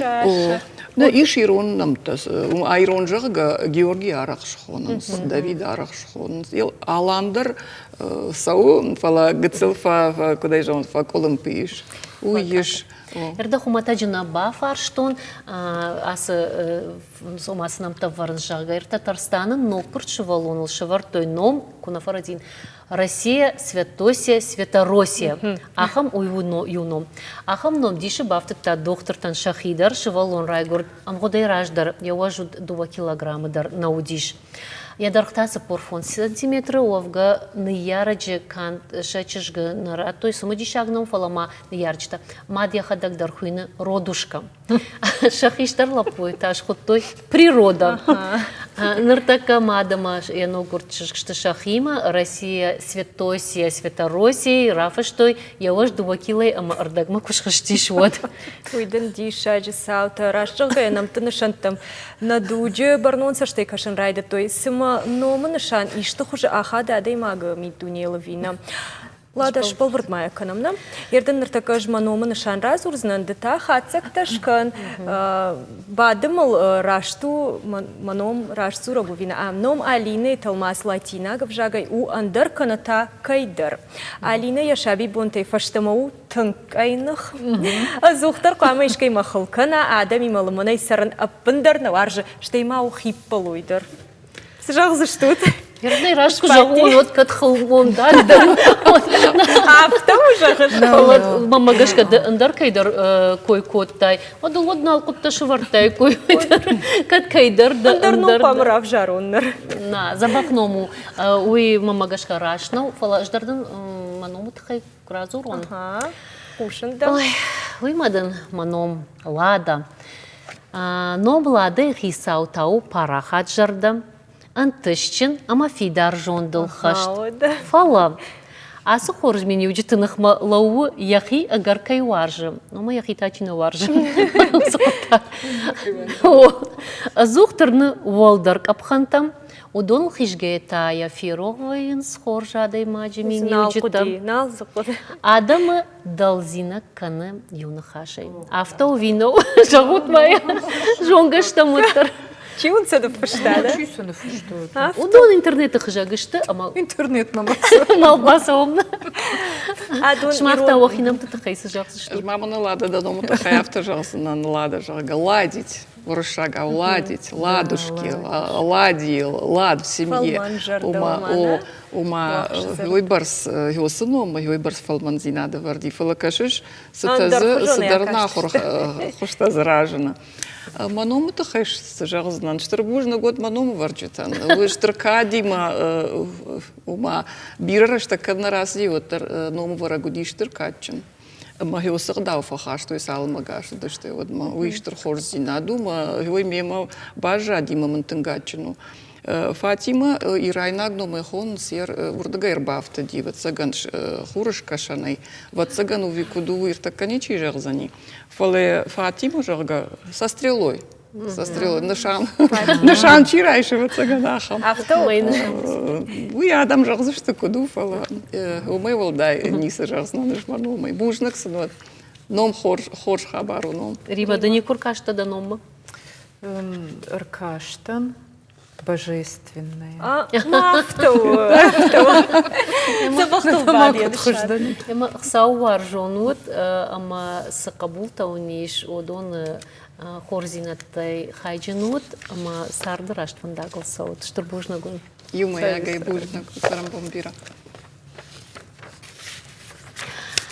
Да, иш ирон намтас. Айрон жага Георгий Арахшхонс, Давид Арахшхонс. Аландер сау фала гцелфа куда жон фа колумпиш. Уиш. Ерда хумата жина ба фарштон асы сомасынам таварын жага. Ерта Татарстанын нокурт шывалоныл шывар той ном кунафарадин. Россия, Святосия, Святороссия. Ахам юном. Ахам ном диши бафтыта доктортан шахидар шывалон райгур. Амгодай раждар. Я уважу 2 килограмма дар наудиш. Я дархтасы порфон сантиметры овга нияраджи кан шачышга нара. То есть самодишагном фалама ниярчта. Мадья хадак дархуина родушка. Шахиштар лапой таш той природа. Ныртака мадама я ногурчышкшты шахима Россия, Святосия, Святороссия, Рафаштой я ваш 2 килой ама ардагма кушхаштиш вот. Уйден дишаджи саута рашчылга нам тынышантам надуджи барнонса штей кашын райда той сыма номы нышан ишты хуже ахада адаймага митунела вина. Лада шпалвард мая канамна. Ерден ныртака жма номы нышан раз урзнан дыта хатсак ташкан бадымыл рашту маном рашту рагувина. Ном Алины талмас латина гавжагай у андар каната кайдар. Алина яшаби бонтей фаштамау тынкайнах. Азухтар қама ишкай махылкана адами малымынай саран аппындар наваржы штеймау хиппалуйдар. Сжағзы штут. Ердей рашку жагун от катхылмон дардан. Аптам уже Мамагашка андар кайдар кой коттай. Одул однал кутта швартай кой кат кайдар да андар ну памрав жаруннар. На забакному уй мамагашка рашнау фала ждардан маному тхай кразурон. Кушында. Ой, уй мадан маном лада. Но лада хисау тау парахат жардам. Антышчин, ама фидар жондыл хашт. Фала. Асы хорж мені уджитынық лауы яхи агаркай варжы. Ома яхи тачина варжы. Зухтырны волдар капхантам. Удон хижге тая фировайын схоржадай маджи мені уджитам. Адамы далзина каны юны хашай. Авто вино жагут мая жонгашта мыттыр. Чего це допуштада? Чисто не фуштует. Удон интернеты хыжагышты, ама Интернет мама. малбаса омна. Шмахта охинам ты тахайсы жаксы. Мама лада да дома такая автожался на лада жага ладить. Воршага ладить, ладушки, лади, лад в семье. Ума выборс его сыном, выборс фалманзина да варди фалакашиш, садарна хошта заражена. Маному тахайш сажагзнан, штырбужный год маному варчитан. Вы штыркадима ума бираш так на раз и вот ному варагуди штыркадчин. Махио сагдау фахаш, то есть алмагаш, да что вот ма уиштер хорзина дума, его мема бажа дима мантынгачину. Фатима и Райнагно мехон сер урдагайр бафта ди вот цаган хурыш кашанай, вот цаган увикуду ир так конечи жерзани. Фале Фатима жерга со стрелой. Со стрелой нышан чирайши вот цаганахам. Уй адам жерзы что куду фала. Умей волдай ниса жерзна нышману май бужнак сынот. Ном хорш хабару ном. Риба да не куркашта да нома. Аркаштан. Божественное. Ема саувар жонут, ама сакабул тауниш одон хорзинаттай хайджинут, ама сардырашт вандагл саут, штурбужна гун. Юма ягай бужнак сарамбомбира.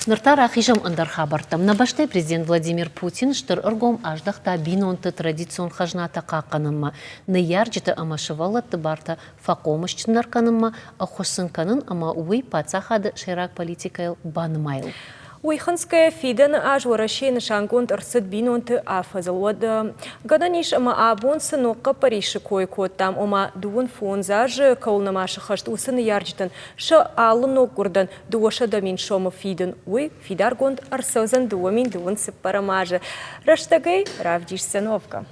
Ныртара хижам андар хабартам. Набаштай президент Владимир Путин штыр ыргом аждахта бинонты традицион хажната қақанымма. Ныярджита ама шывалатты барта факомышчын нарканымма, ахосынканын ама уй пацахады ширак политикайл банымайл. Уйханская фиден аж ворашей нышангонт арсыд бинонты афазыл. Вад гаданиш ама абонсы нокка париши кой коттам, ома дуын фонзажы каулнамашы хашт усыны ярджитын. Шы алы нок гурдан дуаша дамин шома фиден. Уй фидаргонт арсызан дуамин дуын сыппарамажы. Раштагай Равдиш Сановка.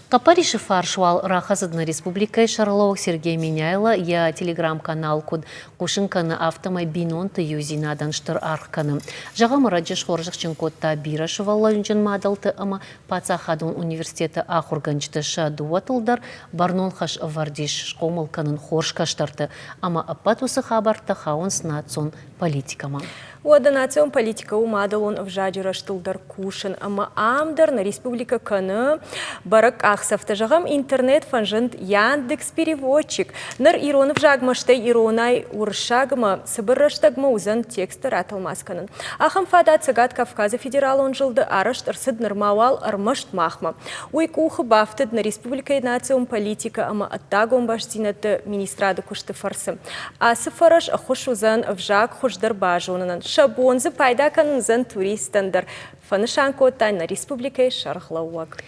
Капариши фаршвал рахазадна республика Шарловок Сергей Миняйла я телеграм-канал куд кушинканы автомай бинонты юзинадан штыр архканы. Жағамы раджеш хоржықчын кодта бирашывалла үнжін мадалты ама Пацахадун университеті ахурганчты шадуатылдар барнон хаш вардиш шкомылканын хоршкаштарты ама апатусы хабарты хаун снацион политикама. Ода национ политика умадалон в жадираштылдар кушын, ама амдар на республика каны барак ахсафта жағам интернет фанжент Яндекс переводчик. Нар иронов жагмаштай иронай уршагма сыбырраштагма узан текстер атылмасканын. Ахам фада цыгат Кавказа федерал он жылды арашт арсыд нырмавал армашт махма. Уйкухы бафтыд на республика национ политика, ама аттагон баштинаты министрады кушты фарсы. Асы фараш ахуш узан в жаг хушдар бажунынан. Шабонзы пайда канынзан туристандар. Фанышанко на республикой Шархлауак.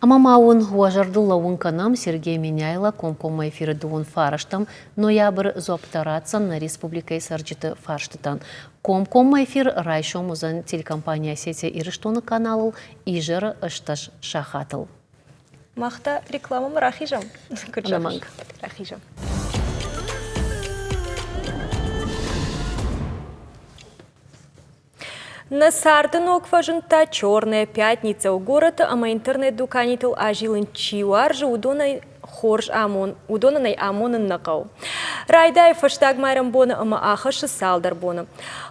Амамауын уажарды лауын канам Сергей Миняйла комкома эфиры дуын фараштам ноябрь зоптарацан на республикой сарджиты фарштытан. Комкома эфир райшом узан телекомпания сети ирыштоны каналыл ижары ышташ шахатыл. Махта рекламам рахижам. Анаманг. Рахижам. На Сардынок важынта черная пятница у города, ама интернет-дуканитыл ажилын чиуаржы удонай хорж амон, удонанай амонын нақау. Райдай фаштаг майрам бона, ама ахашы салдар бона.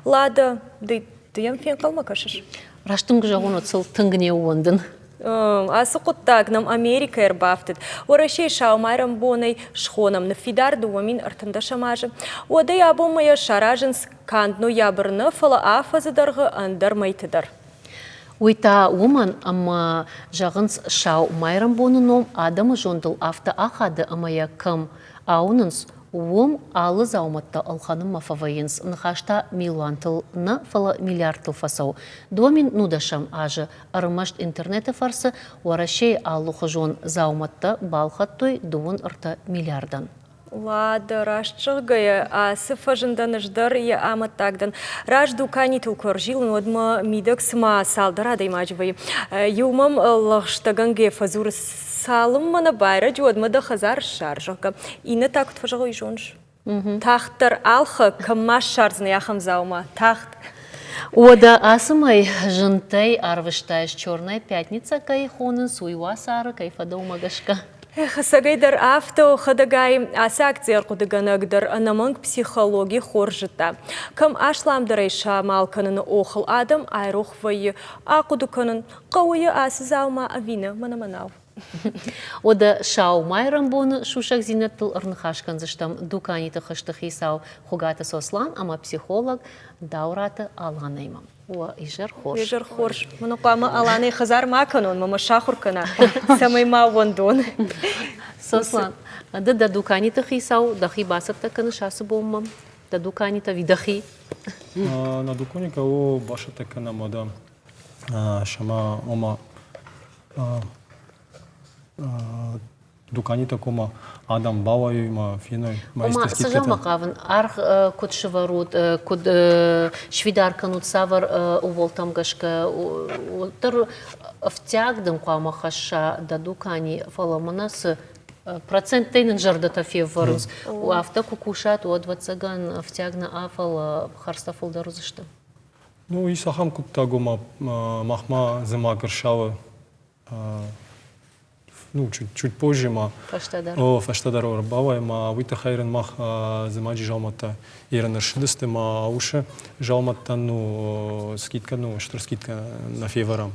Лада, дыям фен қалма кашыш? Раштым гжағын отсыл тыңгіне уындын. Асы құттаг нам Америка ербафтыд. Орашей шаумайрам бонай шхонам на фидар дуамин артында шамажы. Одай абомая шаражын скандну ябырны фала афазыдарғы андар майтыдар. Уйта уман ама жағынс шау майрам боныном адамы жондыл авто ахады амая кым аунынс Уом алы зауматта алханым мафавайынс нахашта милуантыл на фала миллиардтыл фасау. Дуамин нудашам ажы арымашт интернеті фарсы уарашей аллы хожон зауматта балхаттой дуын ырта миллиардан. Лада, рашчығгая, асы фажындан ждар я аматтагдан. Раш дукани тулкор жилын одма мидок сма салдара даймажвай. Юмам лағштаганге фазур салым мана байра жодма да хазар шаржака. Ина такут фажагой жонш. Тахтар алха камаш шарзны яхам заума. Тахт. Ода асымай жынтай арвыштайш черная пятница кай хонын суйва сары кайфада умагашка. Сагайдар авто хадагай асакцияр кудыганагдар анаманг психологи хоржыта. Кам ашламдарай шамалканын охыл адам айрух вайы акудуканын қауыйы асызаума авина манаманау. Ода шау майрам боны шушак зинеттыл ырнхашкан зыштам дуканиты хыштых исау хугата сослан, ама психолог даураты аланаймам. О, ижер хорш. Ижер хорш. Манукама аланы хазар маканон, мама шахуркана. Самай мавондон. Сослан. Да дуканиты хисау, дахи басырта каны шасы боммам. Да дуканита видахи. На дуканика о башата кана мода шама ома дуканита кома адам бавай ма финой Ома сажама қавын арх куд шыварут, куд швидар канут савар уволтам гашка тыр втягдым қама хаша да дукани фаламанас проценттейнін жардата февварынс. У авто кукушат у адвацаган втягна афал харстафылдар узышты. Ну и сахам кутта гома махма зима гршава ну чуть позже ма фаштадар орбава ма вита хайрен мах зимаджи жалмата ирен шидесте ма ауше жалмата ну скидка ну что скидка на феврам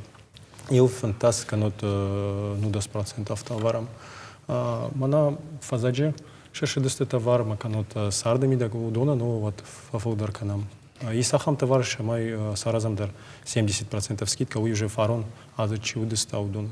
ил фантастика нот ну 10% товарам мана фазаджи шешидесте товар ма канот сардами да удона ну вот фафудар канам и сахам товар шамай саразамдар 70% скидка вы уже фарон а за чудеста удона.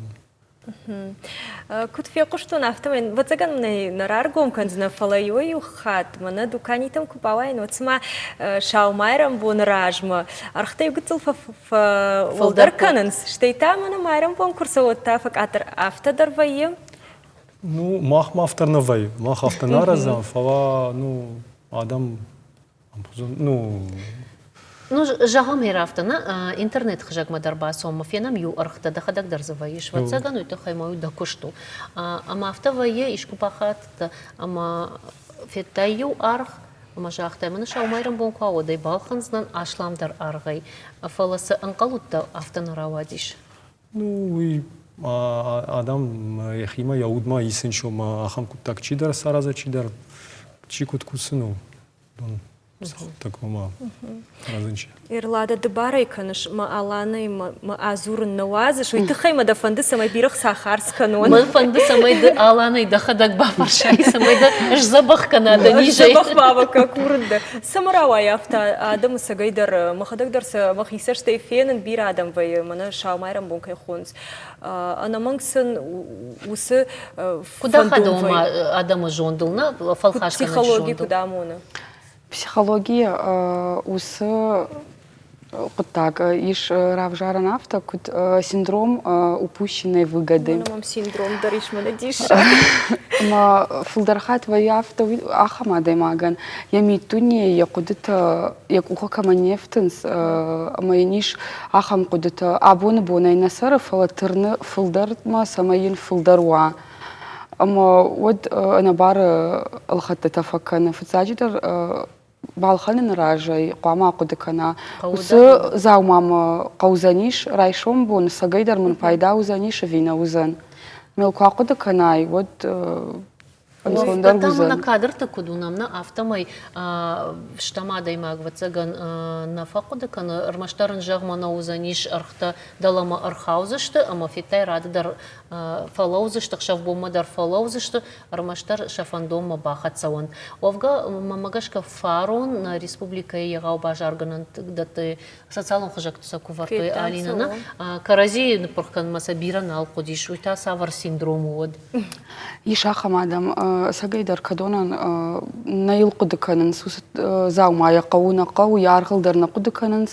Кут фия куштун автомен вацаган мне нараргом канзна фалайой ухат мана дуканитам купавайн отсма шаумайрам бон ражма архтай гуцул фолдар кананс штейта мана майрам бон курсовота факатар автодар вайем ну мах автонавай мах автонаразам фава ну адам ну Ну, жагам херафтана, интернет хажак мадарбасом, фенам ю архта да хадак дарзаваиш, ватсагану и тахаймаю да кушту. Ама автовае ишкупахат, ама феттаю арх, ама жахтай, мана шаумайрам бонкуао, дай балханзнан ашламдар аргай, фаласы анкалутта автонаравадиш. Ну, и адам ехима яудма исеншом ахам куттак чидар сараза чидар чикут кусыну. Так мама разынча. Ирлада дыбарай каныш ма аланай ма азурын навазыш, и тахайма да фанды самай бирах сахарс канон. Ман фанды самай да аланай да хадак бафаршай, самай да жзабах канада нижай. Жзабах баба как урында. Самаравай авта адам сагайдар махадагдарса махисаштай фенен бир адам вай мана шаумайрам бонкай хонс. Ана мангсын усы куда хадома адама жондылна фалхашкана психология жондыл. куда мона. Психология усы так иш равжара нафта кут синдром упущенной выгоды. Мам синдром дариш манадиш. Ма фулдархат ваяфта ахама даймаган. Ями туни якудыта якуха каманефтенс маяниш ахам кудыта абоны бонай насара фалатырны фулдарма самаин фулдаруа. Ама вот она бар алхатта тафакана фцаджидер балханын ражай қама қудыкана усы заумам қаузаниш райшом бон сагайдар мын пайда узаниш вина узан мел қудыканай вот Там на кадрта кудунамна автомай штамадай магвацаган на факудакан армаштаран жагмана узаниш архта далама архаузышты, ама фитай радыдар фалаузышты, шавбомадар фалаузышты, армаштар шафандома бахатсауан. Овга мамагашка фарон на республика ягау бажарганан даты социалон хажактуса кувартой алинана карази напорхан масабиран алқудиш уйта савар синдрому од. Ишахамадам сагайдар кадонан наил кудыканын сус заумая қауна қау ярғылдарна кудыканын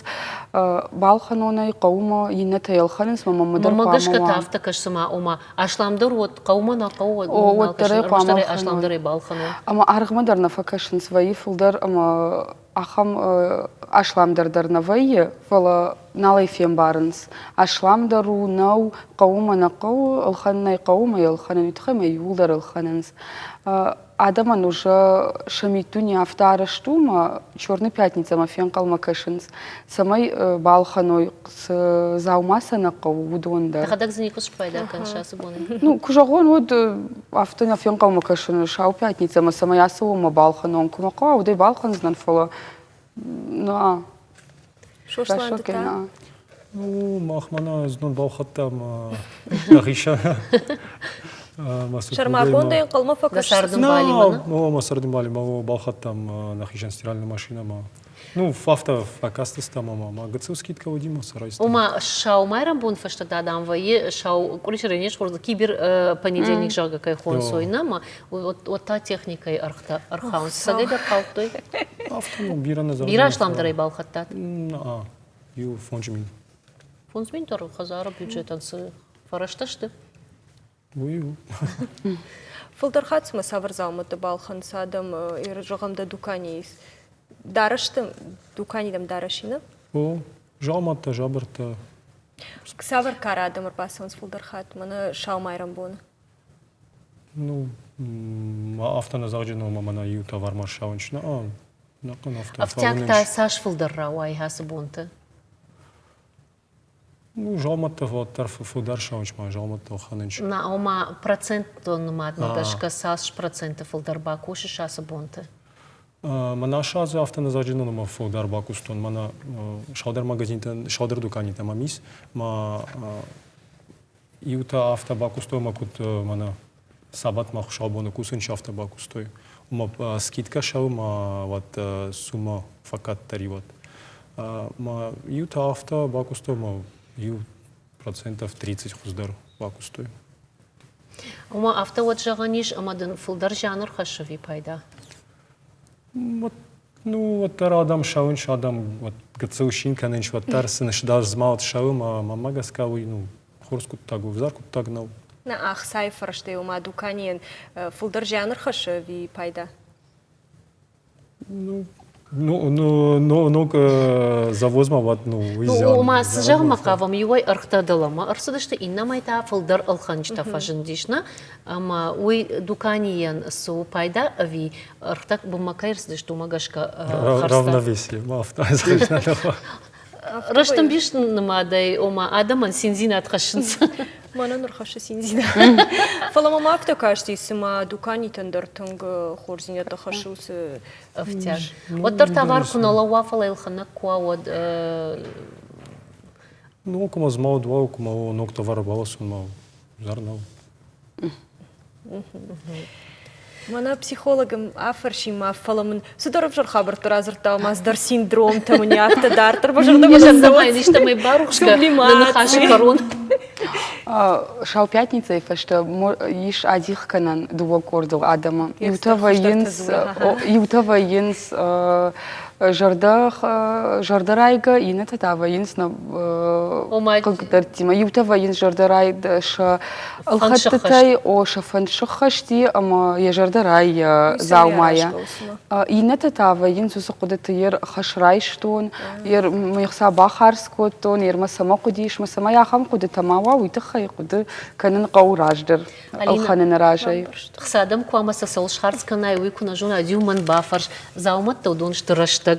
балханонай қаума йинна таялханын мамадар мамагашка тафта кашсама ома ашламдар от қаума на қау от таре ашламдар балханон ама арғмадар нафакашын свои фулдар ама ахам ашламдардар навайы вала налайфем барынс ашламдару нау қаума на қау алханнай қаума ялханын итхама юлдар алханынс адаман уже шамитуни автара штума черный пятница мафен калмакашынс самай балханой с заумаса на қау удондар хадак за никус пайда каншасы боны ну кужагон вот автона фен калмакашын шау пятница ма самай асума балхаnon кума қау удай балхан знан фола ну Шошландыта. Ну махмана знон балхаттам риша Шармагонда қалма факашын. Масардым бали, ма балхаттам нахишан стиральная машина, ма. Ну, фафта факастыстам, ма гацев скидка удима сарайстам. Ома шау майрам бун фашта дадам вае шау куличеренеш хорда кибер понедельник жага кай хон сойна, ма вот та техникой архаун сагайдар халтой. Автону бирана за. Бира ашламдарай балхаттат. Ю фонжмин. Фонжмин тор хазара бюджетан сы фарашташты. Ую. Фулдархатсма саварзаумыты балхан садам ир жогамда дуканис. Дараштым дуканидам дарашина. О, жаматта жабырта. Савар карадам арбасанс фулдархат мана шаумайрам бун. Ну, автона заджено мамана ю товар маршаунчна. Након авто. Автякта саш фулдаррауай хасыбунты. Ну, жалматта вот тарф фулдаршаунч ма жалматта ханынч. На ома процентон мадмагашка саш процентов фулдарба куши шасыбунты. Мана шазы автона заджено ма фулдарба кустон мана шалдар магазинтен шалдар дуканита мамис ма юта автобакустой ма кут мана сабат ма шалбоны кусынч автобакустой. Ма скидка шау ма вот сумма факат тариват. Ма юта автобакустой ма ю процентов 30 хуздар бакустой. Ома авто вот жаганиш амадын фулдар жанр хашави пайда. Вот, ну вот тар адам шаунч адам вот гацаушин каненч вот тар сыныш даже змаут шау ма магаскауи ну хорскут тагу взаркут тагнау. На ах сайфаршты ума дуканин фулдар жанр хашави пайда. Ну завозма вот Ума сжал макавам юай архтадалама арсудашты иннамайта фылдар алханчта фажындишна ама уй дуканиен су пайда ави архтак бумакайрсдыш тумагашка равновесие мафта Рыштым биш намадай ома адаман синзин атхашынса. Мана нурхашы синзина. Фалама мафта кажется, сама дукани тендертунг хорзиня тахашусы Автяж. Вот тор товар кунала уафала илхана куа вот кума змау два кума ног товара баласун мау зарнау. Мана психологам афаршима фаламын судоров жар хабар туразырта маздар синдром тамыни автодартыр бажарда бажарда ништа май барушка на хаши корон. Шау пятница и фашта иш адих канан дуо кордул адама. Ютава йинс жардарайга и на татава йинс на когдартима. Ютава йинс жардарайда ша алхаттатай о шафан шахашти ама я жардарай заумая. И на татава йинс усакудата ер хашрайштон ер михса бахарскотон ер масама кудиш масама яхам кудата мава уйтахай куды канан қаураждыр алханын ражай. Хсадам куамаса салшхарсканай уйкуна жуна дюман бафарш заумат таудон штыраштагма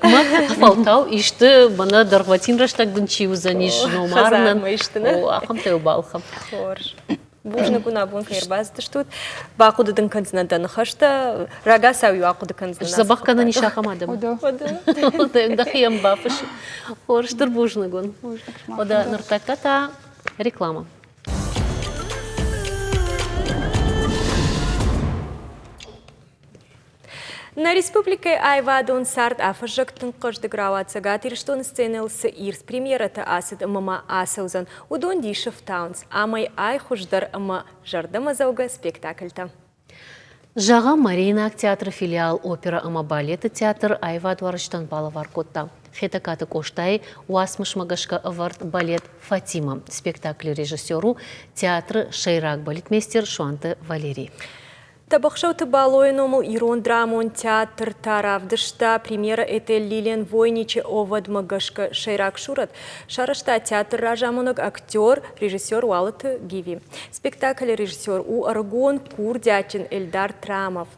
фалтау ишты бана дарватин раштагдын чиузаниш номарнан ахам теубалхам. Бужна куна бун кайрбазды штут бақудыдың континентаны хашта рага сау ақуды континент. Забахкана не шахамадам. Ода хиям бафаш. Хорштыр бужна гон. Ода нартаката реклама. На республике Айвадон сарт афажактын қожды гравацага тирштон сценелсы ирс премьерата асыд мама асаузан удон дишев таунс амай ай хуждар ама жардама зауга спектакльта. Жага Марина театр филиал опера ама балеты театр Айвадуарыштан балавар котта. Хетакаты коштай уасмыш магашка аварт балет Фатима. Спектакль режиссеру театр Шейрак балетмейстер Шуанты Валерий. Табахшауты балой номал ирон драмон театр таравдышта премьера этель Лилиан Войничи овад магашка Шейрак Шурат. Шарашта театр ражамонок актер, режиссер Уалаты Гиви. Спектакль режиссер у Аргон Курдячин Эльдар Трамов.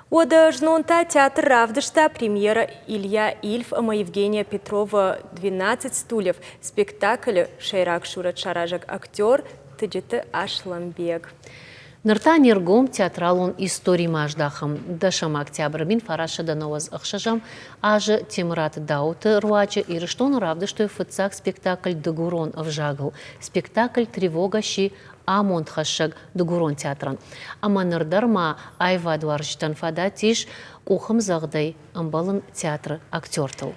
Ода жнонта театр равдышта премьера Илья Ильф ама Евгения Петрова 12 стульев. Спектакль Шейрак Шурат Шаражак актер Таджиты Ашламбег. Нырта нергом театралон истории маждахам. Дашам октябрь бин фараша дановаз ахшажам, аже Темрат Дауты руача и рештон равдыштой фыцак спектакль Дагурон вжагал. Спектакль тревога щи Амонт хашаг Дагурон театран. Аманырдарма Айвадуарыштан фада тиш ухым зағдай амбалын театр актертал.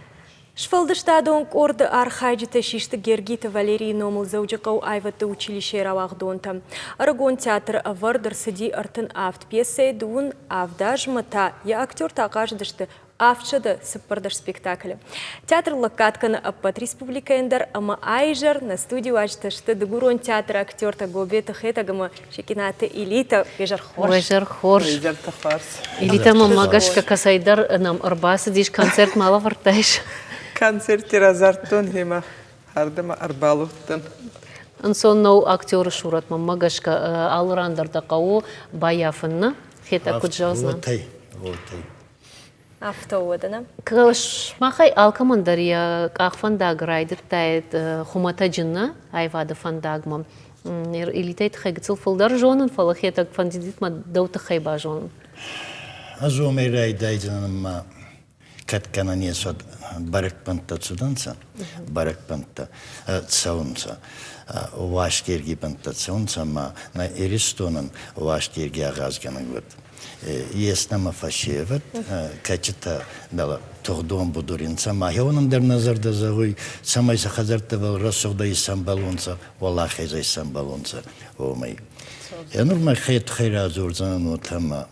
Шфалдыштадон орды архайджита шишты Гергита Валерий номыл заужықау айваты училище равахдонта. Арагон театр авардыр сыди артын авт пьесы дуын авдажмата я актер тағаждышты авчады сыппырдыш спектаклі. Театр лакатканы аппат республикаендар ама айжар на студию ачтышты Дагурон театр актерта гобеты хетагама шекинаты элита вежар хорш. Вежар хорш. Элита мамагашка касайдар нам арбасы диш концерт мала вартайш. Концерте разартон хема ардама арбалуттан. Ансон нау актеры шурат мамагашка алырандарда қау баяфынны хета куджаузна. Отай. Автоодана. Кашмахай алкамандария кахфанда грайдыктайт хумата жынна айвады фандагмам. Илитайт хайгцыл фылдар жонын фалы хета фандидитма дауты хайба жонын. Азумейрай дайдынымма каткана несот баракпанта цуданца, баракпанта цаунца, вашкерги панта цаунца, ма на Эристонан вашкерги агазганан год. Еснама фашеват, качета дала тохдон будуринца, ма хеонан дер назарда загуй, самай сахазартавал рассогда исан балонца, валахай за исан балонца, омай. Я нурма хайт хайра азурзанан отама,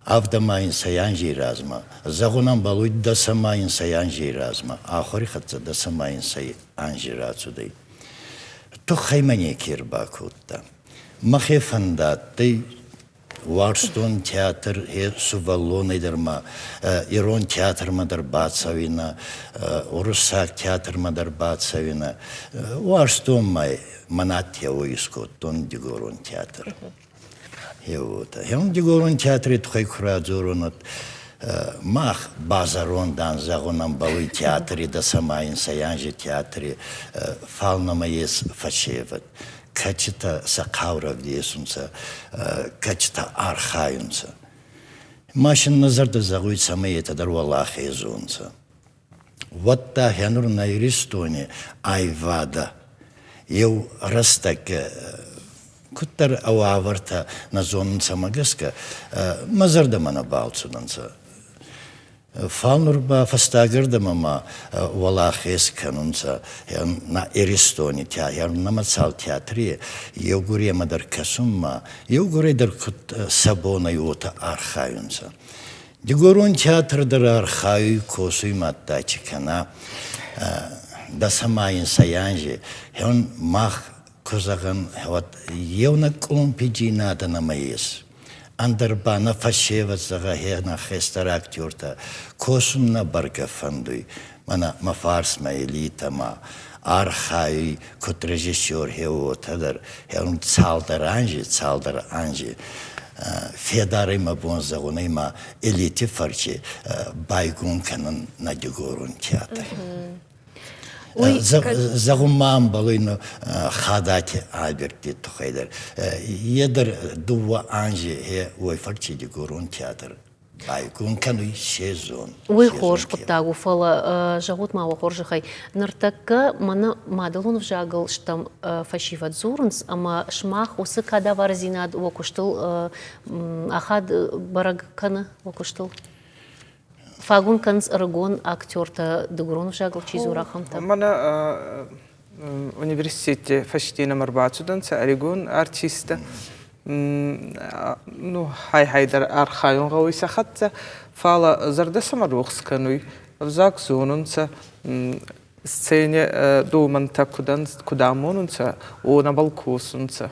Авдамаин саян жиразма, загунан балуй да самаин саян жиразма, ахори хатса да самаин саян жиразудай. То хаймане кирбакутта. Махефандатты Варстон театр суваллонайдырма, Ирон театр мадар бацавина, Урусак театр мадар бацавина. Варстон май манатья уискот, тон дигорон театр. Хем дигорон театре тухай курадзоронот, мах базарон дан загонам балуй театре да самайн саянжи театре фалнама ес фачеват. Качета сакаврав десунца, качета архаюнца. Машин назарда загуй самые тадар валах езунца. Вот та хянур на иристоне айвада. Ев растак куттар ауаварта на зонца магаска, мазарда мана балцунанца. Фалнурба фастагырда мама валах есканунца на иристоне театр, на мацал театре, евгуре мадар касумма, евгуре дар кут сабона юта архаюнца. Дигорон театр дар архаю косуй маттачикана, да самайн саянжи, он мах козаган вот евна клумпиджина да намаес. Андарбана фашева загахена хестар актёрта косунна баргафандуй мана мафарсма элитама архай кот режиссер хеотадар хеун цалдар анжи федарима бонзагунайма элити фарчи байгун канан на дигорун театр. Загумам балыйно хадати Альберти тухайдар. Едер дува анжи ой фарчи дигорун театр. Байгун кануй сезон. Ой хорш куттагу фала жагут мава хоржихай. Нартакка мана мадалун вжагал штам фашиват зурнс, ама шмах усы када варзинад вокуштыл ахад барагкана вокуштыл. Фагун канц аргон актёрта дигорун вжагал чизурахамта. Мана университете фаштина марбацуданца аригун артиста. Ну, хайдар архайон гауиса хатца фала зардаса марухскануй взак зонунца сцене думанта кудамонунца она балкосунца.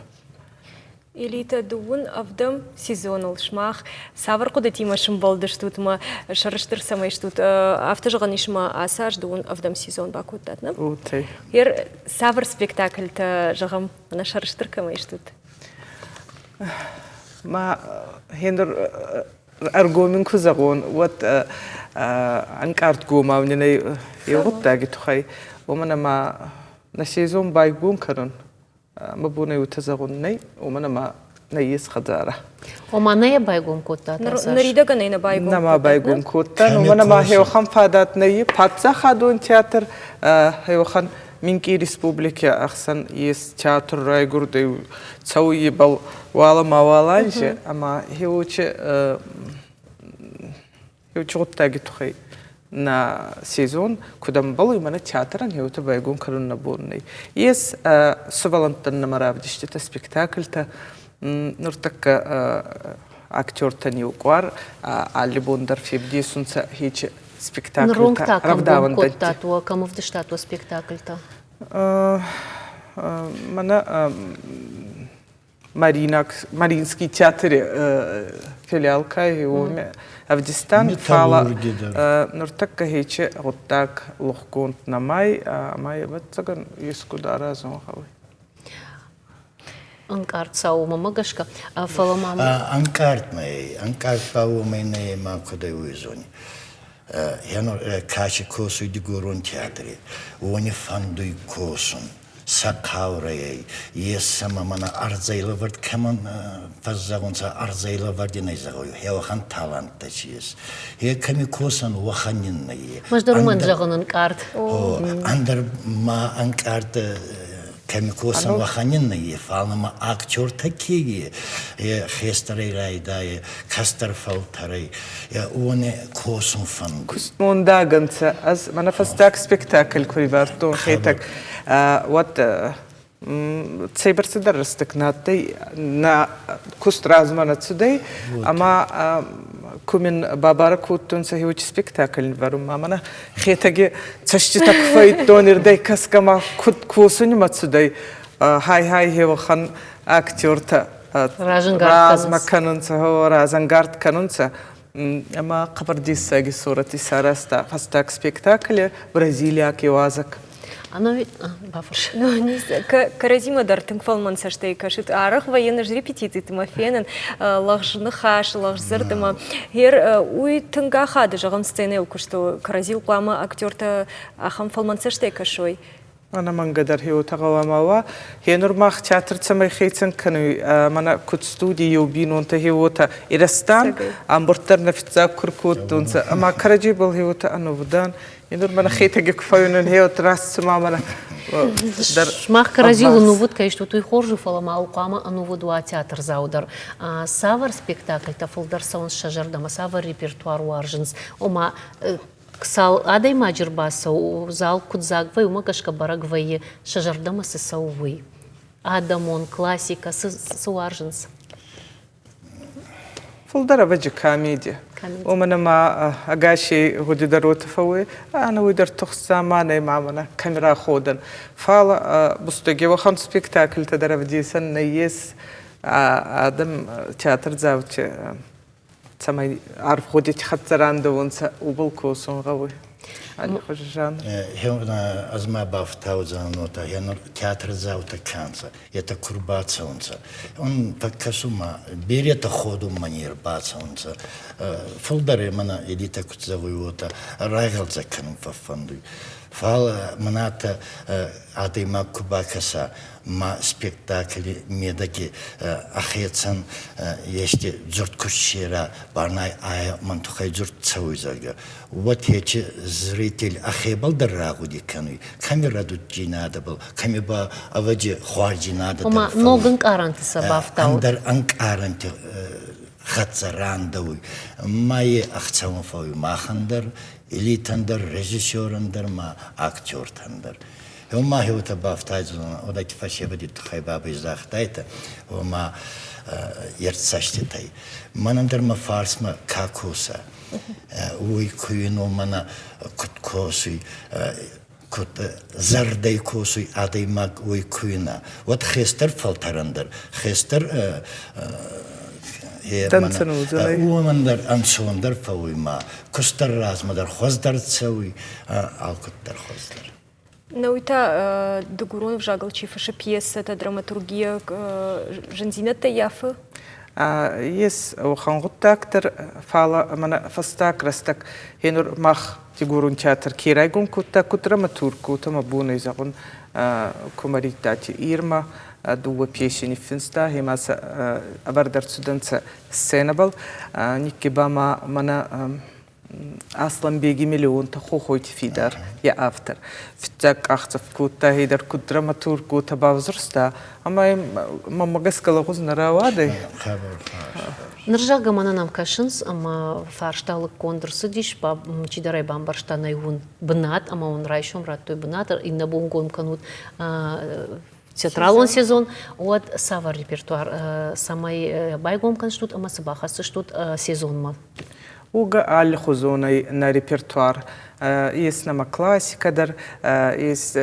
Элита дуун авдам сезонал шмах савар кудатима шымбалдыш тут ма шарыштыр самайш тут автожганишма асаж дуун авдам сезон бакутатна. Утай. Ер савар спектакль та жагам на шарыштыр камайш тут. ما هندر أرجومن كزغون وات أنكارت قوما ونني يوقت تاجي تخي ومن ما نشيزون بايقون كرون ما بونا يتزغون ني ومن ما نيس خزارة وما نيا بايقون كوتا نريدا كنينا بايقون نما بايقون كوتا ومن ما هيو خم فادات ني باتزا خادون تياتر هيو خن منكي ريسبوبليكا أحسن يس تياتر رايغور دي تسوي بال والا ما والانش أما هيوش غوت تاجي تخي نا سيزون كدام بالو يمنا تياتران هيو تبايقون كرون نبورني يس سوالنتن نمرابدشت تا سبيكتاكل تا نرتك أكتور تاني وقوار على بوندر في بديسونسا هيك спектакль та равдаван дати. Кому в дештату спектакль та? Мана Маринский театр филиалка и Авдистан фала нуртакка хече оттак лохконт на май вот цаган искудара зонхавы. Анкарт сау мамагашка фала мама. Анкарт пау мене ма кудай уизони. Яно качи косу дигорун театре, они фандуй косун, сакаурей, есама мана арзайла вард каман фаззагунца арзайла вардинай загою, хеохан таланта чиес. Хе ками косан ваханиннай. Маждаруман жагон анкарт. Андер ма анкарт كمكوسن وخانين يفعلنا ما أكتور تكيجي خيستري رايداي كاستر فلتري ونه كوسن فن كوسمون داغنت از من فستاك سبيكتاكل كويفارتون خيتك وات تسيبر تدرستك ناتي نا كوست رازمانة تسدي أما كومن بابارا كوتون سهيوش سبيكتاكل فارم أمانا خيتاجي تشتتك فايتون إرداي كاسكما كوسوني ما تسدي هاي هي وخان أكتور تا رازما كانونسا هو رازنغارد كانونسا أما قبر دي ساقي صورة سارستا فستاك سبيكتاكل برازيليا كيوازك أنا بافرش. Каразима дар тыңфалман саштай кашит арах военный репетиции тимофенен лахжны хаш лахзырдыма хер уй тыңга хады жаган сцене укушто каразил қама актерта ахам фалман саштай кашой. أنا من قدر هي وتقوى هي نورماخ تياتر تسمى خيتن كانوا منا كنت ستوديو بينو أنت هي وتا إرستان عم برترنا في تذكر كود أنت أما كرجيبل هي وتا أنو بدان ينور منا خيتها كفايون هي وتراس ما منا شماخ كرازيل نوفود كايشتو توي خورجو فلما أوقاما نوفود театр заудер سافر спектакль تفلدر سون شجر دما سافر ريبرتوار وارجنز وما كسال أدي ما جرباسه وزال كتزاقوي وما كشك براقوي شجر دما سسوي آدمون كلاسيكا سوارجنز فلدر بجي كاميديا ومن ما أجاشي هودي دروت فوي أنا ودر تخص ماني معنا كاميرا خودن فعلا بستجي وخان سبيكتاكل تدرب ديسن نيس آدم تياتر زاوتش سماي عارف خودي تخطران دونس وبالكوسون غوي أنا خوش جان هنا أزما بافتاوزا نوتا هنا تياتر زاوتا كانسا يتا كرباتسونسا он такасума берет ходу манер бацонса фолдере мана элита кутзавуйота рагалза канун фафанду фал маната адема кубакаса ما спектакли медаки ахетсан есть журт кушера барнай ая мантухай журт цауизага вот эти зритель ахебал дарагуди кануй камера дутжи надо был камеба авади хварджи надо ома ногын каранты сабафтау андер анкаранты хатсарандауй майе ахцамофой махандер элитандер режиссерандер ма актертандер وما هو تبافتايزون ودا كيفاش يبدي تخيبا بيزاختايتا وما يرتساشتاي ما ندر ما فارس ما كاكوسا وي كوينو منا كوتكوسي كوت زردي كوسي ادي ماك وي كوينا وات خيستر فلترندر خيستر ومندر انشوندر فوي ما كستر راز مدر خوزدر تسوي алкоттер خوزدر Науита догурон в жагал чифаша пьеса, драматургия, жензината яфа? Yes, وخانغوت أكتر فعلا من فستاك رستك هنور مخ تقولون театр كيرايقون كوتا دراماتورغ كوتا مبونة يزعون كوماريتاتي إيرما دو بيشيني فينستا هما أبردر سودانسا سينابل نيكيباما منا أصلاً بيجي مليون تخوخويت فيدر يا أفتر فتاك أخذ كوتا هيدر كود دراماتور كوتا باوزرستا أما ما مجلس كلا غوز نراوادي نرجع كمان نام كاشنس أما فارشتال كوندرس ديش باب تيدراي بامبرشتا نايون بنات أما он رايشون راتوي بنات إن بونغون كانوا театралон сезон вот савар репертуар самай байгом канштут ама сабахас штут сезон ма وجا على خزونة نا ريبرتوار يسنا كلاسيكا در يس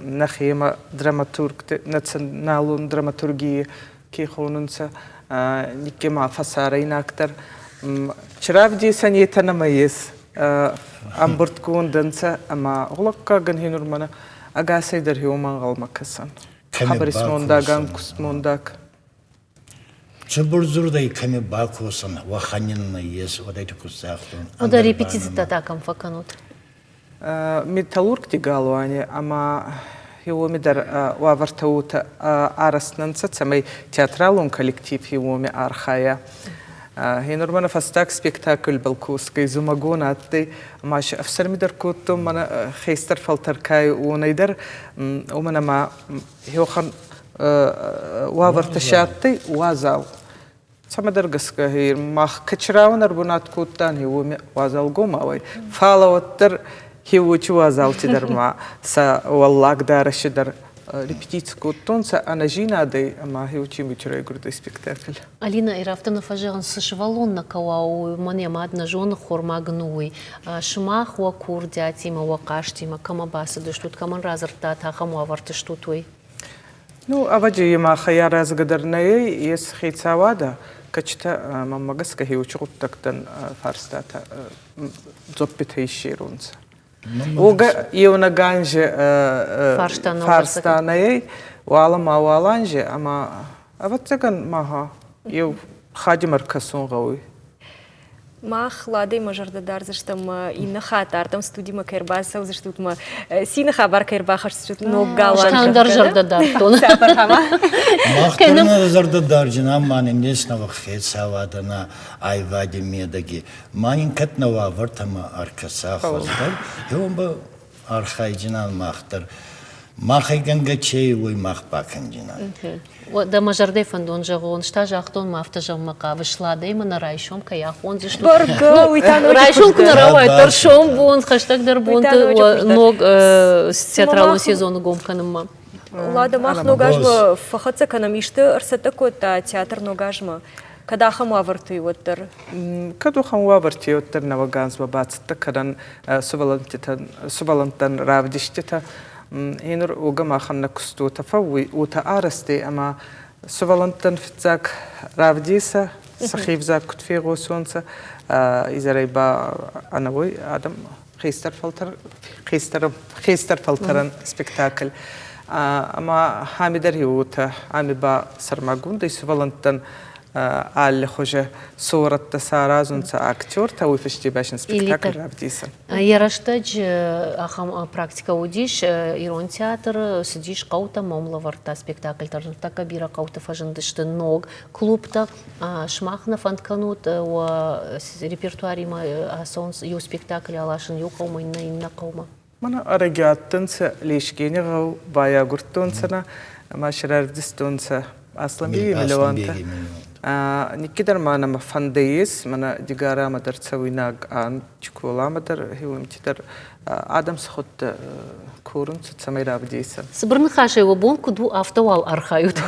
نخيمة دراماتورغ نتنالون دراماتورغية كي خوننسا نكما فسارين أكتر شراف دي سنيتنا ما يس أمبرت كون دنسا أما غلقا جنهينور منا أجاسي در هيومان غلما كسان خبر اسمون داغان كسمون داك Чебурзурдай ками бакусан ваханин наес одайте кусахтун. Ода репетиция такам факанут. Металлург тигалуани, ама его мидар вавартаута араснанца, цамай театралун коллектив его ми архая. Хинурмана фастак спектакль балкуской зумагона атты маш афсар мидар кутту мана хейстер фалтаркай унайдар умана ма хиохан وافرتشاتي وازال سمدر قسكه هي مخ كشراون ربنات كوتان هو وازال قوماوي فالوتر هو شو وازال تدر ما سا والله قدر شدر ريبيتيت كوتون سا أنا جينا دي أما هو شيء مشروع يقرد سبيكتاكل. ألينا إرافتنا فجأة سشوالون نكواو مني مادنا جون خورما جنوي شماخ وكوردياتي ما وقاشتي ما كما باس دشتوت كمان رازرتات هخم وافرتشتوتوي. Ну, аваджи ма хаяра загадарнае ес хейцавада, качта маммагас кахи учуттактан фарстата зоппитейширунца. Ога иона ганже фарстанае вала маваланже, ама аватсаган маха ев хадимар касон гауи. Мах ладей мажарда дарзаштам инна хатартам студима кербаса заштутма сина хабар кербахаш штут ног галан. Штандар жарда дартон. Махтарна зарда дарджина манин неснава хецавадана айвади медаги. Манин катнава вартама аркаса хоздар. Йомба архайджинан махтар. Махай гангачей уй мах баканджинан. Да мажардай фандон жагон, шта жахтон мафта жаммака, вышла дайма на райшом, каяхон заштут. Барга, уйтану. Райшом кунаравай, торшом бун, хаштаг дар бун, ног театралон сезону гомканымма. Лада мах ногажма фахатса канамишты арсата кота театр ногажма. Когда хамаварты оттер? Каду хамаварты оттер наваганс бабацта кадан сувалантан равдиштита. Инур уга маханна кустута фауи ута арасте ама сувалантан фитзак равдиса сахивзак кутфего сонца изарайба анавой адам хейстер фалтаран спектакль ама хамидар юта амиба сармагунда сувалантан аль хоже суратта саразунца актер тауи фестиваль спектакль равдиса. Яраштач ахам практика удиш ирон театр сидиш каута мамла варта спектакль тарта кабира каута фажандышты ног клубта шмахна фантканут у репертуарима сонс ю спектакль алашын ю каума инна каума. Мана арагиаттынца лишкене гау бая гурттунцана машрардистунца аслами миллионта. Никидар мана мафандеис, мана дигара мадар цавинаг ан чукула мадар хиум тидар адам схот курун цамай равдиса. Сбрн хаше его бон куду автовал архают.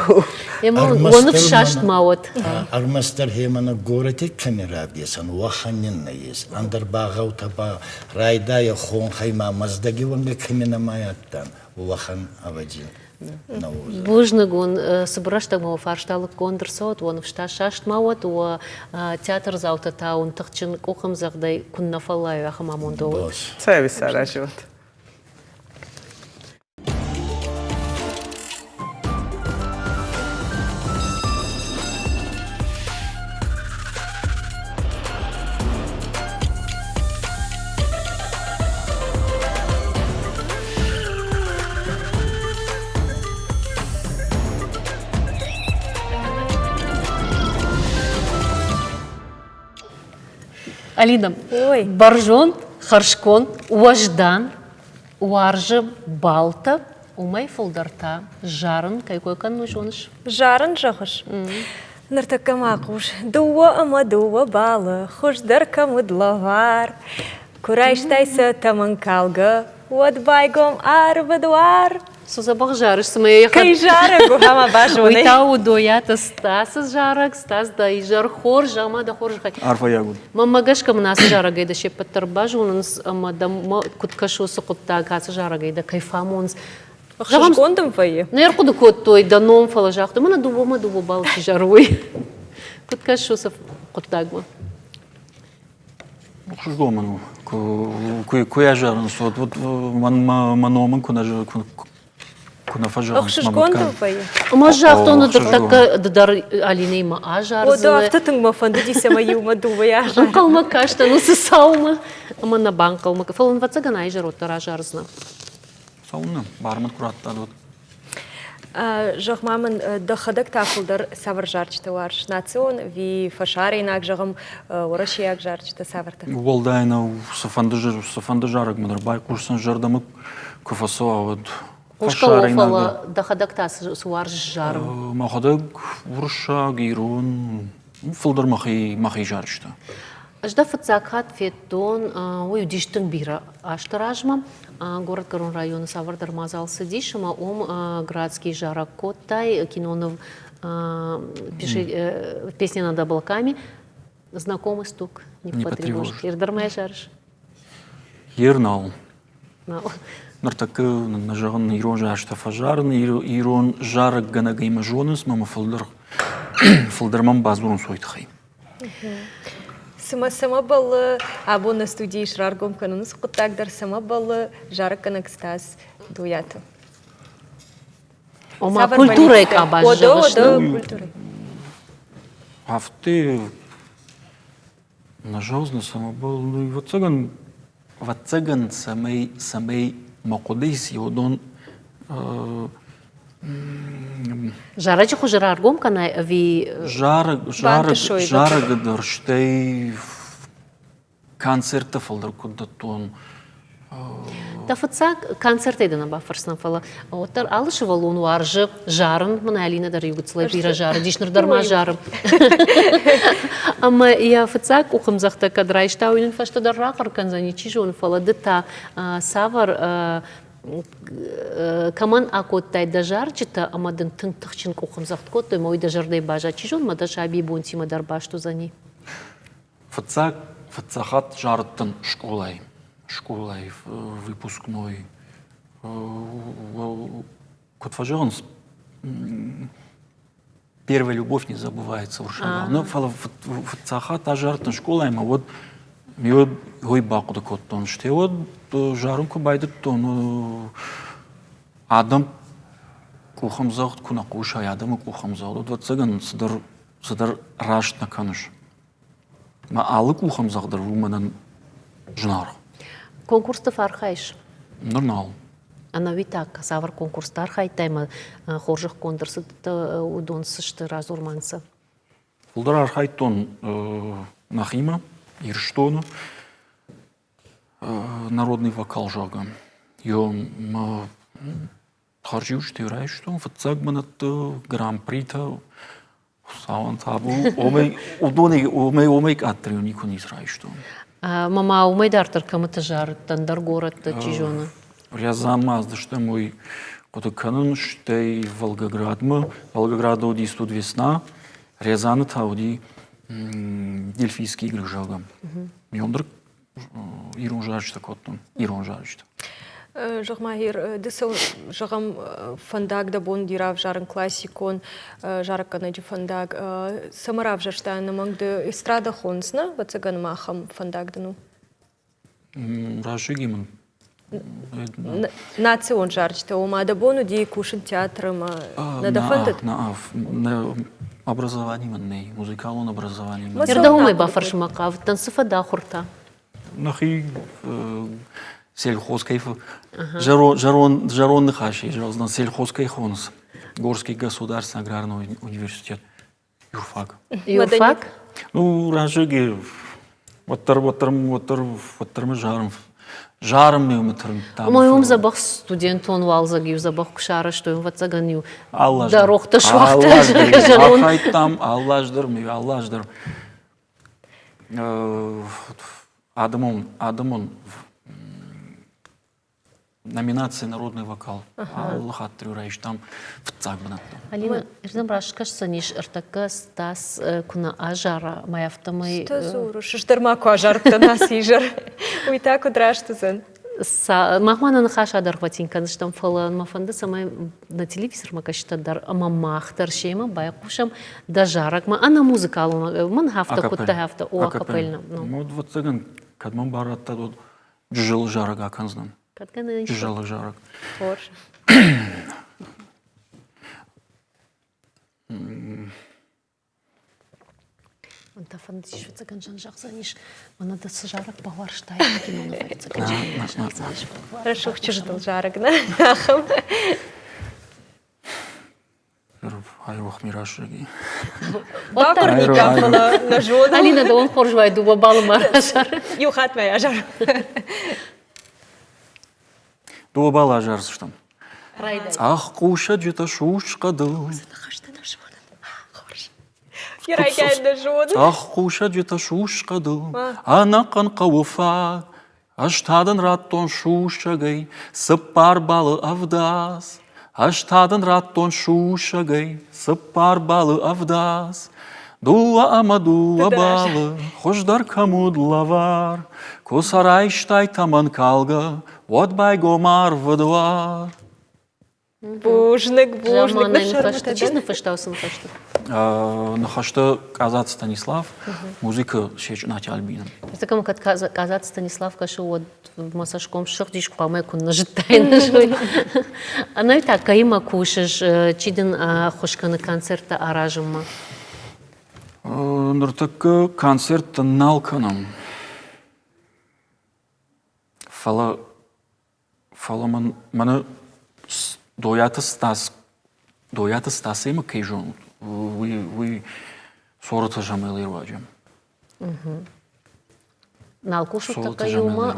Ему он в шашт маот. Армастер хемана горете камера равдисан ваханин наис. Андар багаута ба райда я хон хайма маздаги ванга камена маяттан вахан аваджи. Бужнагун собраштаг мау фаршталык кондырсот, он в шташашт маот, у театр заута таун тахчин кухам загдай куннафалаю ахамамондо. Цевиса рашиват. Алина, баржон, харшкон, уаждан, уаржы балта, умай фолдарта, жарын, кайкой канну жоныш? Жарын жағыш. Ныртакка мақуш, дуа ама дуа балы, хушдар камыдлавар. Курайштайса таманкалга, уадбайгом арбадуар. Сузабах жарыш, самая Кай жарыгу, хама бажуны. Уйтау доята стас жарак, стас да и жар хор, жама да хор жахай. Арфа ягуд. Мамагашка мнас жарагай да шепаттар бажунынс, ама да куткашу сукутта гаса жарагай да кайфамонс. Шашкондым файы. Неркуду кот той да ном фала жахты, мана дубу балчи жаруй. Куткашу сукуттагма. Что ману? Куя жаран сот? Вот маноман куна фажаран. Шашкондым файы. Ама жахтону так дар Алина има ажар. О да автотың мафанды дисема юма дуба яжар. Калма кашта, ну се саума. Ама на банк калма. Фалан вацага найжар от ажарзна. Сауна, бармат куратта вот. Жахмамын дахадак тафылдар савар жарчта варш. Национ ви фашари инак жахам орашияк жарчта саварта. Волдайна сафанды жарак мадарбай курсан жардамык куфасова вот. Ушкал фала дахадак тас суарш жар. Махадак вурша гирун фылдар махи жарчта. Ажда фацакат фетон ой диштын бира аштаражма город Карун района Савардар мазал сидишма градский жарак Коттай Кинонов пишет песня над облаками знакомый стук не потревожит. Ирдар моя жарш. Ернал. нартакы на жағын ирон жашта фажарын, ирон жарық гана гайма жоныз, мама фылдырман базурын сойты хай. Сама балы або на студии шраргом канунус кутагдар сама балы жарык канакстас дуяту. Ома культура ека Ода культура. Авты нажалзна сама был, ну и вот цыган самый макудейс йодон Жарачы хужыр аргом кана ви... жарык дырштай концерты фалдар куда тон. Да фыцак концерт едіна бафырсынан фала. Оттар алышы валуын варжы жарын, мына Алина дар югыцлай бира жары, дишныр дарма жарым. Ама я фыцак уқымзақта кадрайшта ойнын фашта дар рақыр канзани чижон фала дыта савар каман акоттай дажарчыта, амадын тың-тықчин уқымзақт коттой, мой дажардай бажа чижон, ма дашаби бонтима дар башту зани. Фыцахат жарыттын школай выпускной. Котфажон первая любовь не забывается. Но фыцахат ажарыттын школай, ма вот миод гой бақуды коттон. Ште вот жарым кубайды тон адам кухамзағд куна кушай адамы кухамзағд. Вот цыган сыдар рашт на каныш. Ма алы кухамзағдар руманан жнар. Конкурсты фархайш? Нормал. Ана витак, савар конкурстар хайтайма хоржық конкурсы удон сышты разурманса. Фулдар архайтон нахима, ирштону, народный вокал жага. Ё харжи учты райштон, фацагманат гран-прита, саван табу, омей атрио нико не райштон. Мама умей дартар камыты жарыттан, дар городта чижона? Рязамаз, да что мой кодаканын, что и Волгоградма, Волгограда уди студ весна, Рязаны тауди Дельфийские игры жагам. Йондр ирон жарчта коттон, ирон жарчта. Жагмахир, дысыл жагам фандак да бон дирав жарын классикон, жарык канаджи фандак. Самарав жаршта намангды эстрада хонсна, вацаган махам фандак дану? Рашигиман. Национ жарчта, ома да бону ди кушин театрам надафандат? На образование манней, музыкалон образование. Ерда умей бафарш макав, тансыфа да хурта. Нахи сельхозкайф, жаронных ашей, жарозна сельхозкайхонс, Горский государственный аграрный университет, юрфак. Юрфак? Ну, ражиги, ваттармы жарым не уметрым там. Мой ум забах студент он валзаги, забах кушара, что им вацаганю. Аллаждар. Дорогта швахта. Аллаждар. Адамон номинация «Народный вокал». Аллахат трюраиш там в цагбанатто. Алина, ирдам рашкаш саниш артака стас куна ажара маяфтамай. Стазуру, шиштермаку ажарта нас ижар. Уйтаку драштузен. Махмана нахаш адар хватинкан, что фалан мафанда самай на телевизор макашта дар махтар шема байкушам дажарак ма ана музыкалу ман хафта кутта хафта о акапельна. Ну вот цаган кадман баратта тут жил жарак аканзнам. Жил жарак. Порш. Он та фандиш цаган жан жахзаниш, мана да сжарак паварштай кинону цаган жахзаниш. Хорошо, чуждал жарак, да? Айрох мирашыги. Бакурника фала на жону. Алина да он хоржвай дуба балыма ажар. Юхат май ажар. Дуба бал ажарсы что? Ах, куша джета шушкаду. Ах, куша джета шушкаду. Анакан кауфа. Аштадан раттон шушагай. Сыпар балы авдас. Аштадан раттон шушагай. Сыпар балы авдас. Дуа ама дуа балы, хождар камудлавар, косарайштай таман калга, вот байгомар в двор. Бужник, Жаманын бужник. фашты. Чизны фаштаусын фашты. Нахашта казат Станислав, музыка шечнать альбином. Такому как казат Станислав кашу вот в массажком шах диш памай кун нажитай нажой. Она и так каима кушаш чиден хошканы концерта аражыма. Нұртықы концерт налканым. Фала мана доята стас ема кейжон. Ви сората жамелер ваджам. Налкушу така юма.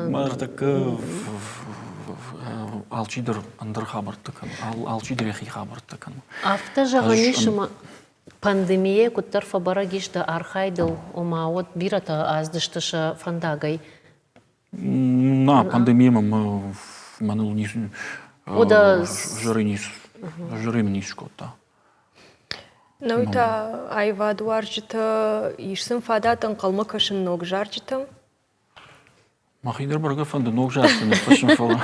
Нұртықы алчидыр андыр хабар тыкан. Алчидыр яхи хабар тыкан. Афта жағанишыма пандемия куттар фабара гишда архайдыл омаот бирата аздыштыша фандагай. На пандемия маныл нис Ода жырым нис шкота. Наута айва дуаржыта ишсін фадатын қалма кашын ног жаржытым. Махидер барга фанда ног жарсын фашын фала.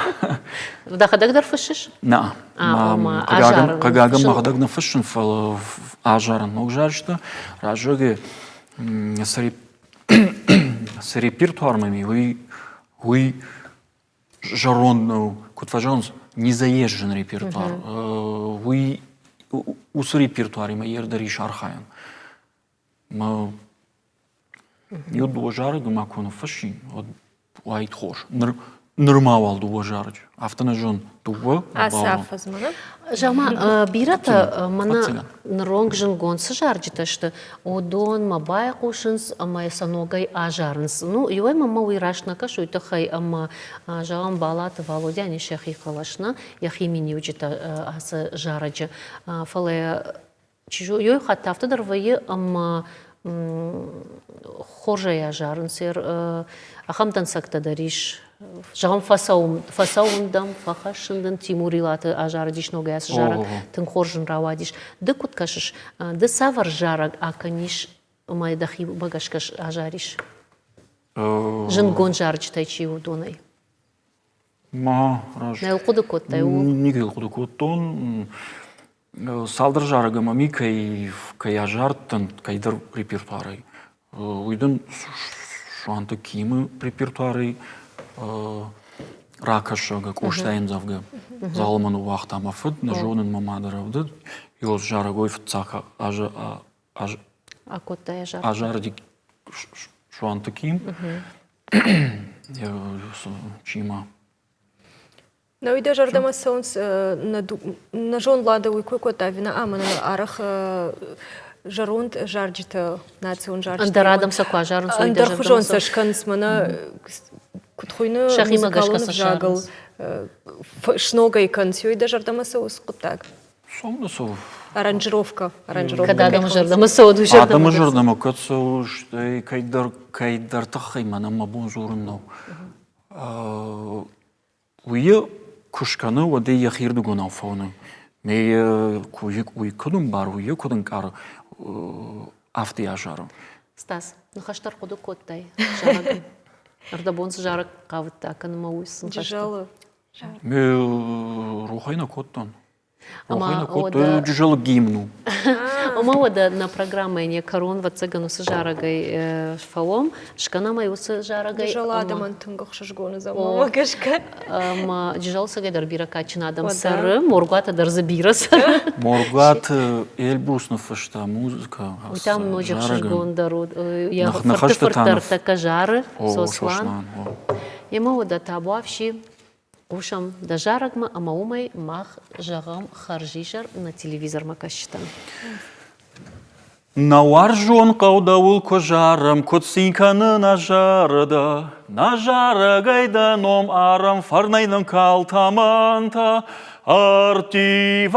Вдахадагдар фашиш? На. Кагага махадаг на фашын фала ажаран ног жаржыта. Ражоге с репертуарами вы жарон кутважонс не заезжен репертуар. Вы ус репертуарима ердариш архаян. Ма юд дуажары гамакуна фашин. Уайт хош. Нормал дуажарыч. Автона жон дуа. Асаф азмана. Жама бирата мана нронг жын гонсы жаржыташты. Одон мабай кушынс ама саногай ажарынс. Ну, юай мама уйрашна кашу итахай ама жагам балаты Володяни шахи калашна. Яхи мини уджита асы жарыжы. Фалая чижу юай хаттафты дарвайы ама хоржая жарынсер. Ахамдан сакта дариш. Жагам фасаумдам, фахашындан Тимурилаты ажары диш ногаяс жарак, тын хоржын равадиш. Да куткашыш, да савар жарак аканиш, майдахи багашкаш ажариш. Жынгон жарыч тайчи удонай. Ма, раж. Найл куды коттай у? Нигел куды коттон. Салдыр жарыгама ми кай ажартын, кайдыр репертуарай. Уйдын шуанты кимы репертуарай. Ракашага, куштайнзавга, залману вахтама фыд, на жонын мамадаравды, йоз жарагой фыцаха Акоттай ажар. ажарди шуанты ким, чима. Науида жардама сонс на жон лада уйкой кота вина амана арах жарунд жарджита национ жарджита. Андарадам саква жарун сойда Андар хужон сашканс мана кутхуйны музыкалын жагыл шногай консюй да жардама соус кутак. Сомна сов. Аранжировка. Когда адам жардама соуду жардама. Адама жардама катсо, что кайдар тахай мана мабун зоруннау. Уя кушканы воды яхирду гонау фауны. Ме куйик кудун бар уя кудун кар афти ажару. Стас, ну хаштар куды коттай жарагын. Ардабонс жарак кавытта аканыма уйсын. Жалы. Ме рухайна коттан. Ама Рухайна котта жужалы гимну. Ома ода на программе не корон ва цыгану с жарагай фалом, шканама и усы жарагай. Жалы адаман тынгах шашгоны замама кашка. Ама жал сагай дарбира качин адам сары, моргата дарзабира сары. Моргат эльбусна фашта музыка. Там ножах шашгон дару. Я фортефортар така жары, сослан. Ема ода табуавши. Ушам да жарагма, ама умай мах жагам харжишар на телевизор макашитан. Науар жон қаудауыл кожарым, көтсинканы на жарыгайда ном арам фарнайным калтаманта, Артив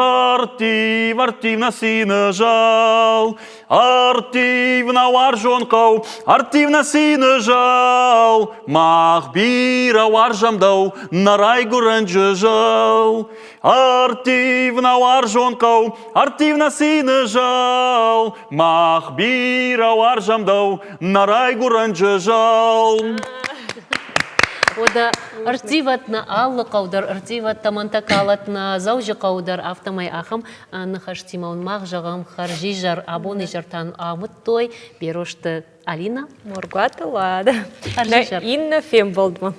на сина жал, артив на варжонкау, артив на сина жал, махбира варжамдау, на райгуранджа жал. Артив на варжонкау, артив на сина жал, махбира варжамдау, на райгуранджа жал. Ода артиватна аллы қаудар, артиватта мантакалатна заужы қаудар автомай ақым нахаштимаун мақ жағам харжи жар абоны жартан амыт той берошты Алина Моргуата лада. Харжи жар. Инна фем болдма.